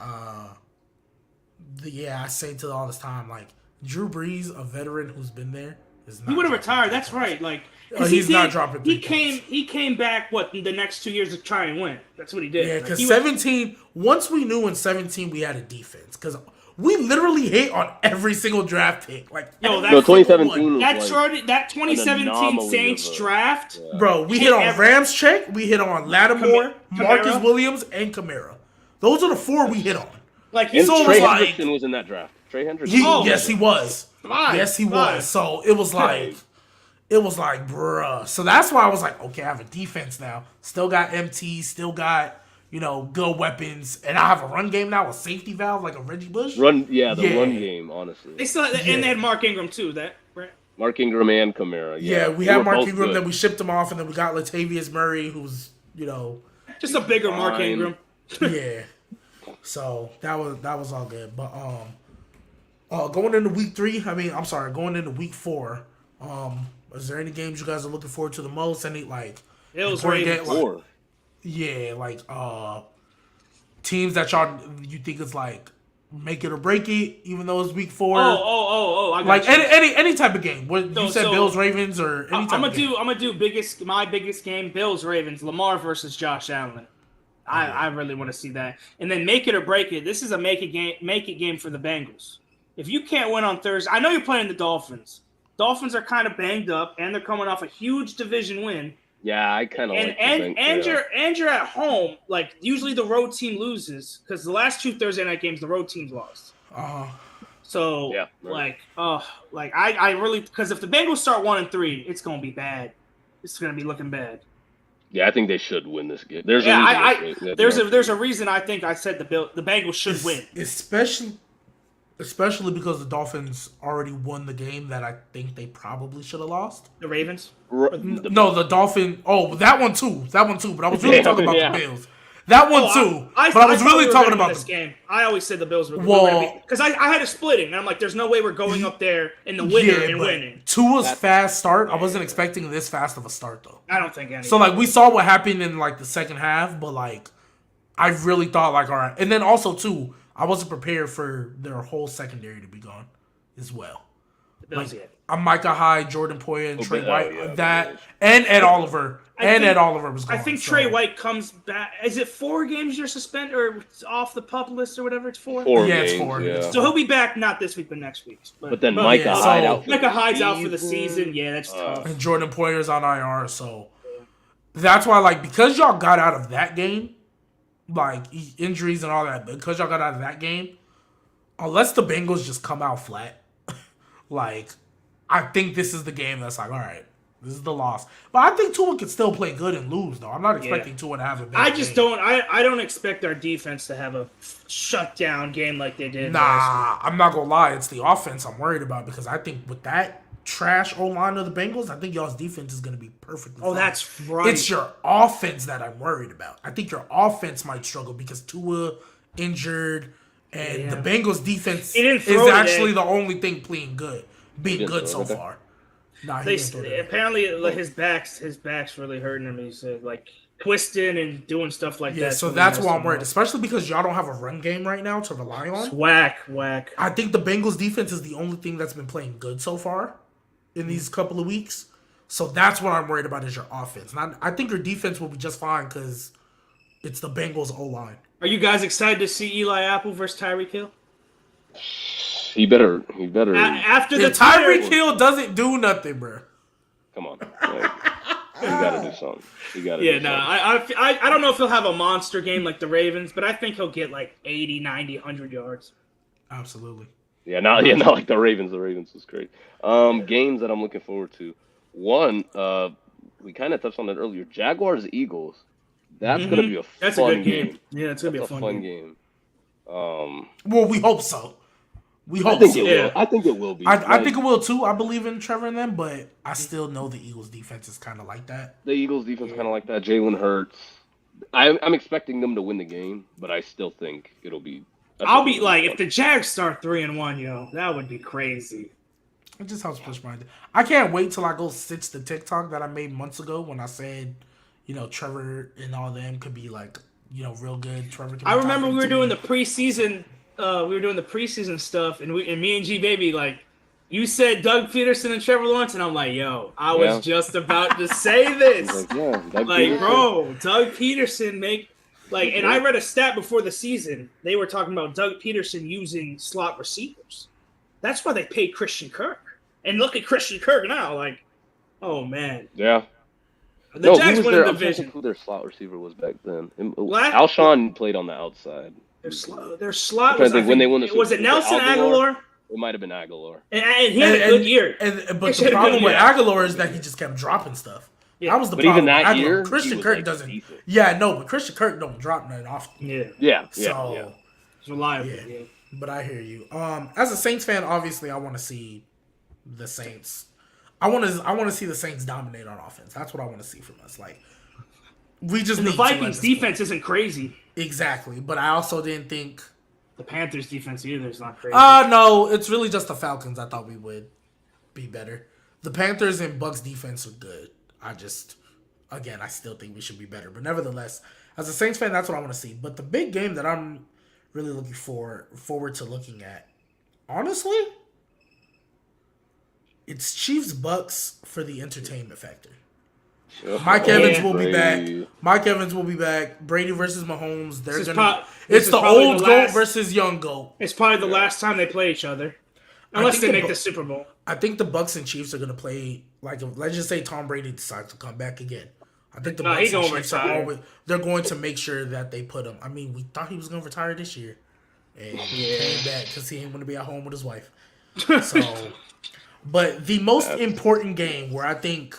Yeah, I say to all this time, like Drew Brees, a veteran who's been there, is not. He would have dropping retired. 3 That's points. right. Like He's not dropping 3 He came. points. He came back. What the next 2 years to try and win? That's what he did. Yeah, Like, because he was- 17. Once we knew in 17 we had a defense, because we literally hit on every single draft pick. Like, Yo, every that- single 2017 one. was That like started that an 2017 anomaly Saints of a- draft. Yeah. Bro, we Hit hit on every- Ramczyk, we hit on Lattimore, Kamara. Marcus Williams, and Kamara. Those are the 4 we hit on. Like And So it Trey was like- Hendrickson was in that draft. Trey Hendrickson. Yes, he was. Yes, he Five. was. So it was like, bruh. So that's why I was like, okay, I have a defense now. Still got MT, still got, good weapons. And I have a run game now, a safety valve, like a Reggie Bush. the run game, honestly. They still and they had Mark Ingram too. That right? Mark Ingram and Kamara. Yeah, we They had were Mark both Ingram, good. then we shipped him off, and then we got Latavius Murray, who's, Just a bigger Mark Fine. Ingram. yeah. So that was all good. But going into week 3, going into week 4, is there any games you guys are looking forward to the most? Any like Bills, important Ravens. game- Four. Yeah, like teams that you think is like make it or break it, even though it's week 4. Oh! I got Like you. any type of game. What you said, so- Bills, Ravens, or any type I'm of game. gonna do my biggest game, Bills Ravens, Lamar versus Josh Allen. I really want to see that. And then make it or break it. This is a make it game for the Bengals. If you can't win on Thursday, I know you're playing the Dolphins. Dolphins are kind of banged up and they're coming off a huge division win. Yeah, I kind of like And you're at home. Like usually the road team loses because the last 2 Thursday night games the road teams lost. So Yeah, right. I really, because if the Bengals start 1-3, it's gonna be bad. It's gonna be looking bad. Yeah, I think they should win this game. There's a reason I think I said the Bengals should win. Especially because the Dolphins already won the game that I think they probably should have lost. The Ravens. No, the Dolphin. Oh, that one too. But I was really talking about the Bills. That one too. But I was really talking about this game. I always said the Bills were Well- going to be, because I had a splitting, and I'm like, there's no way we're going up there in the winner and but winning. Tua's fast start. I wasn't expecting this fast of a start though. I don't think any. So like we saw what happened in like the second half, but like I really thought like all right, and then also too, I wasn't prepared for their whole secondary to be gone as well. the Bills yet. I'm Micah Hyde, Jordan Poyer, and Trey bit, White. yeah, And Ed Oliver. Ed Oliver was gone. I think so- Trey White comes back. Is it 4 games you're suspended or off the pup list or whatever? It's 4. Four Yeah, it's games, 4. Yeah. So he'll be back not this week, but next week. But then Micah yeah, Hyde so- out. For Micah the Hyde's out for the season. Yeah, that's tough. And Jordan Poyer's on IR, so that's why like because y'all got out of that game, like injuries and all that, but because y'all got out of that game, unless the Bengals just come out flat, like I think this is the game that's like, all right, this is the loss. But I think Tua could still play good and lose, though. I'm not expecting Tua to have a bad I just game. don't. I don't expect our defense to have a shutdown game like they did. last Nah, I'm not gonna lie. It's the offense I'm worried about because I think with that trash O-line of the Bengals, I think y'all's defense is gonna be perfectly week. Oh, fine. that's right. It's your offense that I'm worried about. I think your offense might struggle because Tua injured, and the Bengals defense He didn't is throw actually today. the only thing being good so throw today? far. Nah, he They didn't throw today. apparently like, his back's really hurting him. He said like twisting and doing stuff like Yeah, that. so that's why I'm worried, especially because y'all don't have a run game right now to rely on. Whack. I think the Bengals defense is the only thing that's been playing good so far in these couple of weeks. So that's what I'm worried about is your offense. And I think your defense will be just fine because it's the Bengals O-line. Are you guys excited to see Eli Apple versus Tyreek Hill? He better. After the If Tyreek Twitter- Hill doesn't do nothing, bro. Come on. Like, you gotta do something. You gotta. Yeah, do no, something. I don't know if he'll have a monster game like the Ravens, but I think he'll get like 80, 90, 100 yards. Absolutely. Not like the Ravens. The Ravens was great. Games that I'm looking forward to. One, we kind of touched on it earlier. Jaguars Eagles. That's gonna be a That's fun a good game. Yeah, it's gonna be a That's fun game. Well, we hope so. We I hope think so. it Yeah. will. I think it will be. I think it will too. I believe in Trevor and them, but I still know the Eagles defense is kind of like that. the Eagles defense kind of like that. Jalen Hurts. I'm expecting them to win the game, but I still think it'll be. I'll be like, if the Jags start 3-1, yo, that would be crazy. It just helps push my. I can't wait till I go stitch the TikTok that I made months ago when I said, Trevor and all them could be like, real good. Trevor. Can be I remember top we were 15. doing the preseason we were doing the preseason stuff, and me and G Baby, like, you said Doug Peterson and Trevor Lawrence, and I'm like, yo, I was just about to say this. Like, bro, Doug Peterson and I read a stat before the season. They were talking about Doug Peterson using slot receivers. That's why they paid Christian Kirk. And look at Christian Kirk now, like, oh man. Yeah. The Jags won the division. I'm trying to think who their slot receiver was back then. Alshon played on the outside. Their slot was, when they won the was it Nelson Aguilar? It might have been Aguilar. And he had a good year. But the problem with Aguilar is that he just kept dropping stuff. Yeah. That was the problem. Even that year, Christian Kirk doesn't. Decent. Yeah, no, but Christian Kirk don't drop nothing often. Yeah. It's reliable. Yeah. But I hear you. As a Saints fan, obviously, I want to see the Saints. I want to see the Saints dominate on offense. That's what I want to see from us. Like, we just and the Vikings defense isn't crazy. Exactly, but I also didn't think the Panthers defense either is not crazy. No, it's really just the Falcons. I thought we would be better. The Panthers and Bucks defense are good. I still think we should be better. But nevertheless, as a Saints fan, that's what I want to see. But the big game that I'm really looking forward to looking at, honestly, it's Chiefs Bucks for the entertainment factor. Mike Evans will be back. Brady versus Mahomes. It's the old GOAT versus young GOAT. It's probably the last time they play each other, unless they make the Super Bowl. I think the Bucks and Chiefs are going to play. Like, let's just say Tom Brady decides to come back again. I think the Bucks and Chiefs they're going to make sure that they put him. I mean, we thought he was going to retire this year, and he came back because he ain't going to be at home with his wife. So, but the most important game where I think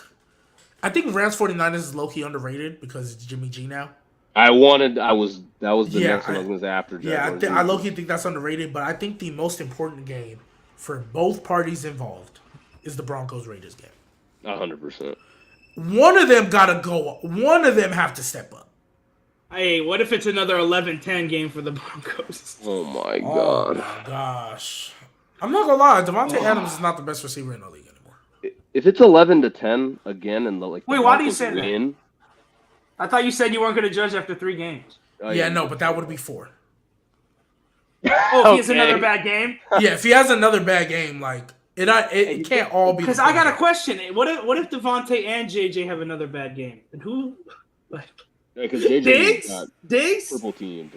Rams 49ers is low-key underrated because it's Jimmy G now. That was the next one I was going to say after Jaguars. I low-key think that's underrated, but I think the most important game for both parties involved is the Broncos-Raiders game. 100%. One of them got to go up. One of them have to step up. Hey, what if it's another 11-10 game for the Broncos? Oh, my God. Oh, my gosh. I'm not going to lie. Devontae Adams is not the best receiver in the league anymore. If it's 11-10 again and wait, why do you say that? I thought you said you weren't going to judge after 3 games. No, but that would be 4. Oh, if he has another bad game? Yeah, if he has another bad game, like it can't all be. Because I got a question. What if Devontae and JJ have another bad game? And who? Like, because JJ Diggs, purple team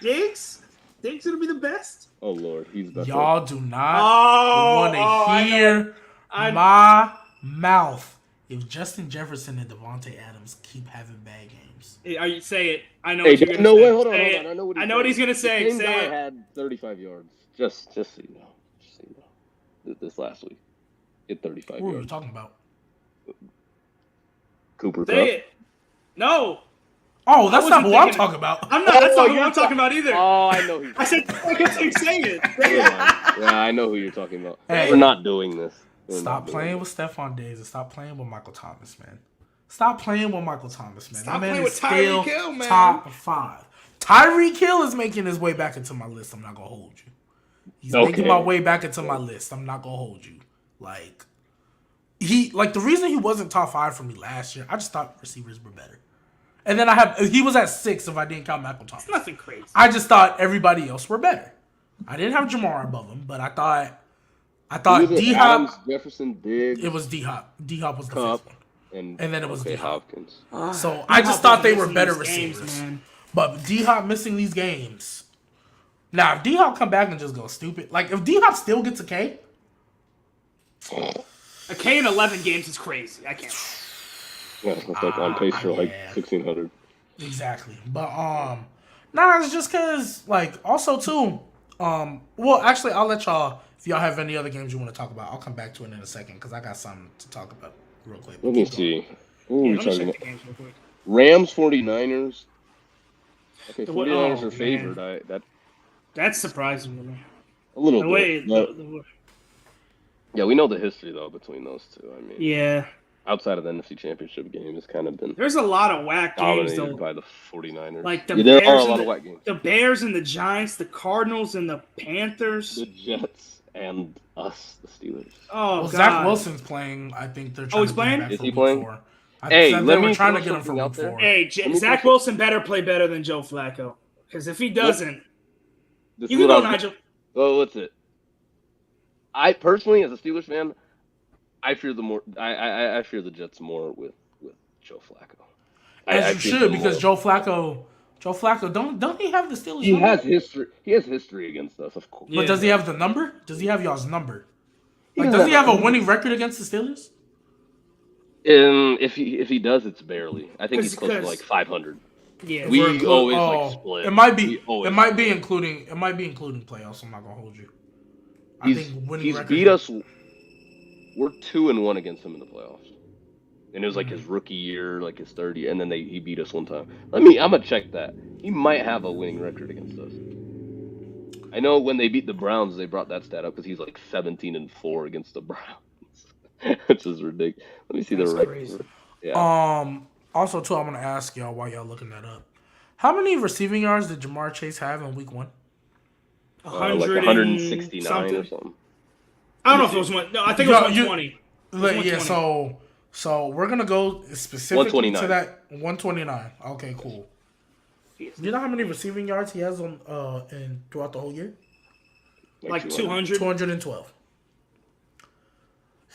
Diggs gonna be the best. Oh Lord, he's the best. Y'all do not want to hear my mouth if Justin Jefferson and Devontae Adams keep having bad games. Say it. I know. What you're gonna say. Wait, hold on. I know what he's gonna say. The same guy had 35 yards. Just so you know. This last week, he had 35 yards. What are you talking about? Cooper Kupp. Say it. No. Oh, that's not who I'm talking about. That's not who I'm talking about either. Oh, I know. I said, I kept saying it. Yeah, I know who you're talking about. Hey, we're not doing this. Stop playing with Stephon Diggs and stop playing with Michael Thomas, man. Stop playing with Michael Thomas, man. Stop that man playing is with still Tyreek Hill, man. top 5. Tyreek Hill is making his way back into my list. I'm not gonna hold you. He's making my way back into my list. I'm not gonna hold you. The reason he wasn't top 5 for me last year, I just thought receivers were better. And then he was at 6 if I didn't count Michael Thomas. It's nothing crazy. I just thought everybody else were better. I didn't have Jamar above him, but I thought D-Hop, Jefferson, Diggs. It was D-Hop. D-Hop was the 5th one. And then it was D-Hop. Hopkins. So I just thought they were better receivers. But D-Hop missing these games. Now, if D-Hop come back and just go stupid, like if D-Hop still gets a K. A K in 11 games is crazy. I can't. Yeah, it's like on pace for 1,600. Exactly. But it's just because also too, well actually I'll let y'all, if y'all have any other games you want to talk about, I'll come back to it in a second because I got something to talk about real quick. Let me see. What are we talking about? Rams 49ers. Okay, 49ers are favored. That's surprising to me. A little bit. Yeah, we know the history though between those two. I mean, yeah. Outside of the NFC Championship game, it's kind of been there's a lot of whack games though. By the 49ers. Like there are a lot of whack games. The Bears and the Giants, the Cardinals and the Panthers, the Jets and us, the Steelers. Oh, God. Zach Wilson's playing. I think they're trying he's playing? Is he playing? Hey, let me trying to get him for week 4. Hey, Zach Wilson better play better than Joe Flacco because if he doesn't, This You is can what I go, was. Nigel. Well, what's it? I personally, as a Steelers fan, I fear I fear the Jets more with Joe Flacco. As I you fear should, them because more. Joe Flacco, don't he have the Steelers He number? has history. He has history against us, of course. But Yeah. does he have the number? Does he have y'all's number? He Like, doesn't does he have a he- winning record against the Steelers? If he does, it's barely. I think he's close to like 500. Yeah. If we're We always like it split. might be, We always it might be split. including playoffs. I'm not gonna hold you. I He's think winning he's record. beat us. We're 2-1 against him in the playoffs, and it was like his rookie year, like his third year, and then he beat us one time. I'm gonna check that. He might have a winning record against us. I know when they beat the Browns, they brought that stat up because he's like 17-4 against the Browns, which is ridiculous. Let me see That's the crazy. record. Yeah, Also, too, I'm gonna ask y'all while y'all looking that up. How many receiving yards did Jamar Chase have in Week 1? like 100 169 something. or something. I don't know if it was one. No, I think it was 120. It was Yeah. 120. So we're gonna go specifically to 129. that 129. Okay, cool. You know how many receiving yards he has on throughout the whole year? Like 200. 212.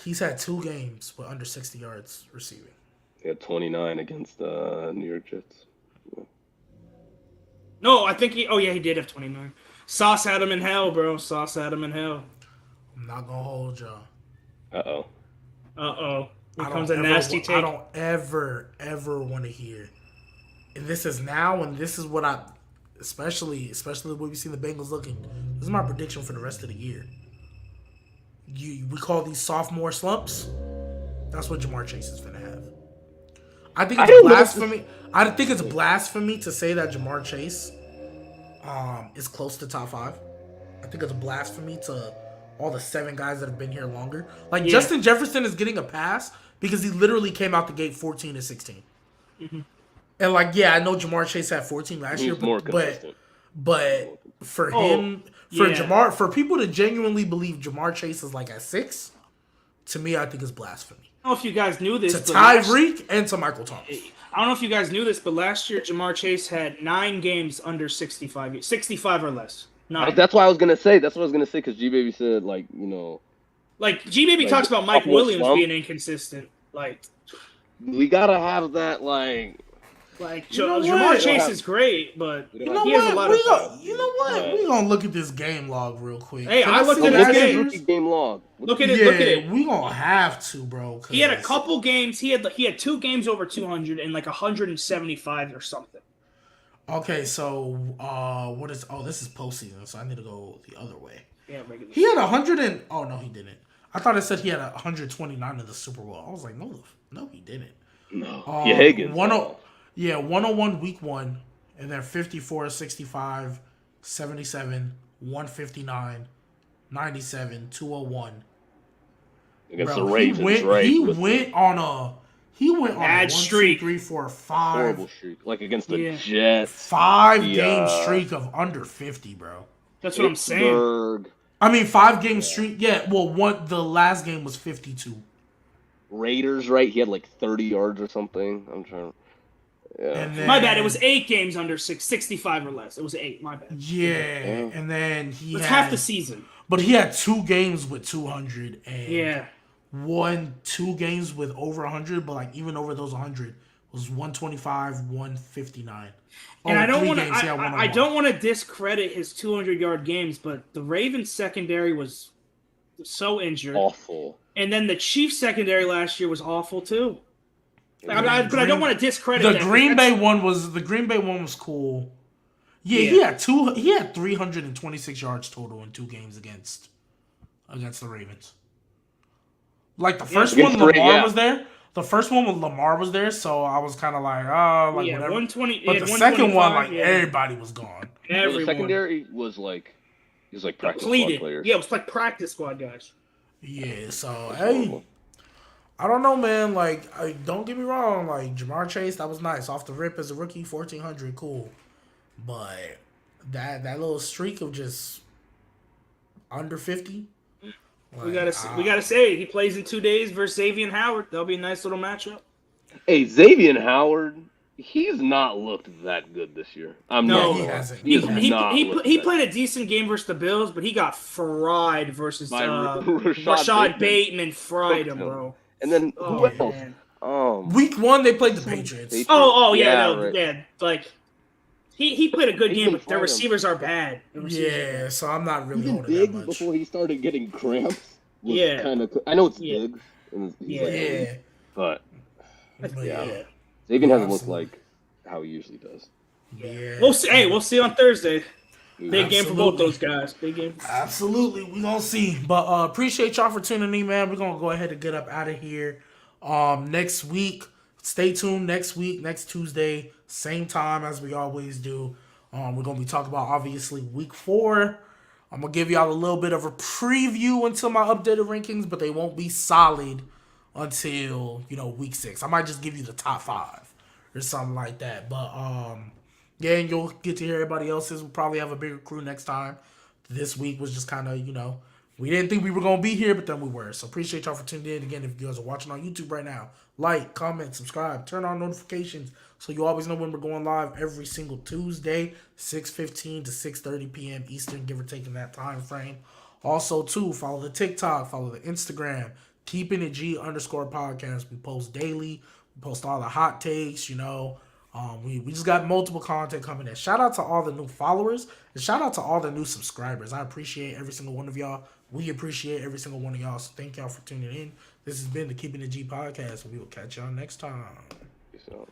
He's had 2 games with under 60 yards receiving. He had 29 against the New York Jets. No, I think he. Oh yeah, he did have 29. Sauce had him in hell, bro. Sauce had him in hell. I'm not gonna hold y'all. Uh-oh. Here comes a nasty take. I don't ever want to hear. And this is now, and this is what I, especially the way we see the Bengals looking. This is my prediction for the rest of the year. We call these sophomore slumps. That's what Jamar Chase is gonna have. I think it's blasphemy. I think it's blasphemy to say that Jamar Chase is close to top 5. I think it's blasphemy to all the 7 guys that have been here longer. Like, Justin Jefferson is getting a pass because he literally came out the gate 14 and 16. Mm-hmm. And like, yeah, I know Jamar Chase had 14 last year, but for him, for people to genuinely believe Jamar Chase is like at 6, to me, I think it's blasphemy. I don't know if you guys knew this. To Tyreek and to Michael Thomas. I don't know if you guys knew this, but last year Jamar Chase had 9 games under 65 or less. 9. That's what I was gonna say. Because G Baby said, like, like G Baby talks about Mike Williams being inconsistent. Like, we gotta have that, like Jamar Chase is great, but he has a lot of. We gonna look at this game log real quick. Hey, I looked at his rookie game log. Look at it. We gonna have to, bro. He had a couple games. He had 2 games over 200 and like 175 or something. Okay, so what is? Oh, this is postseason, so I need to go the other way. Yeah, regular. He had 100 and oh no, he didn't. I thought it said he had 129 in the Super Bowl. I was like, no, he didn't. No, Higgins. 101 Week 1, and then 54, 65, 77, 159, 97, 201. Against the Ravens, He went on bad a 1, streak. 2, 3, 4, 5. Horrible streak. Like against the Jets. 5-game streak of under 50, bro. That's what I'm saying. I mean, 5-game streak. Yeah, well, the last game was 52. Raiders, right? He had like 30 yards or something. I'm trying to... Yeah. My bad. It was 8 games under 65 or less. It was 8. My bad. Yeah, and then he It's had half the season. But he had 2 games with 200 and 2 games with over 100. But like even over those 100 was 125, 159. And I don't want to discredit his 200-yard games, but the Ravens secondary was so injured, awful. And then the Chiefs secondary last year was awful too. But I don't want to discredit the Green Bay one was cool. Yeah, he had 326 yards total in 2 games against the Ravens. Like the first one, Lamar was there. The first one with Lamar was there, so I was kind of like, whatever. 120. But the second one, everybody was gone. The secondary was like, practice squad players. Yeah, it was like practice squad guys. Yeah, so hey, I don't know, man. Like, don't get me wrong. Like Jamar Chase, that was nice off the rip as a rookie, 1,400, cool. But that little streak of just under 50. Like, we gotta say he plays in 2 days versus Xavier Howard. That'll be a nice little matchup. Hey, Xavier Howard He's not looked that good this year. I'm No, not he gonna lie. hasn't. He He has hasn't. not looked he that played a decent game versus the Bills, but he got fried versus by Rashad Bateman fried cooked him, him. bro. And then who Oh Yeah. else? man. Week 1, they played the Some Patriots. Oh yeah, Yeah, no, right. yeah. Like he played a good game, Bateman but their fried him. receivers are bad. The receivers are Yeah, bad. so I'm not really Even holding that Diggs much. before he started getting cramps was Yeah. kind of. I know it's Yeah. Diggs, and he's Yeah. like elite, Yeah. but But yeah, Yeah. Saban Yeah, hasn't looked absolutely. like how he usually does. Yeah. We'll see. Hey, we'll see on Thursday. Big game for both Absolutely. those guys. Big game. Absolutely, we gonna see. But appreciate y'all for tuning in, man. We're gonna go ahead and get up out of here. Next week, stay tuned. Next week, next Tuesday, same time as we always do. We're gonna be talking about obviously week 4. I'm gonna give y'all a little bit of a preview until my updated rankings, but they won't be solid until week 6. I might just give you the top 5 or something like that. But yeah, and you'll get to hear everybody else's. We'll probably have a bigger crew next time. This week was just kind of, we didn't think we were going to be here, but then we were. So appreciate y'all for tuning in. Again, if you guys are watching on YouTube right now, like, comment, subscribe, turn on notifications so you always know when we're going live every single Tuesday, 6:15 to 6:30 p.m. Eastern, give or take in that time frame. Also, too, follow the TikTok, follow the Instagram, Keeping It G _podcast. We post daily. We post all the hot takes, we just got multiple content coming in. Shout out to all the new followers and shout out to all the new subscribers. I appreciate every single one of y'all. We appreciate every single one of y'all. So thank y'all for tuning in. This has been the Keeping It G podcast. We will catch y'all next time. Peace out.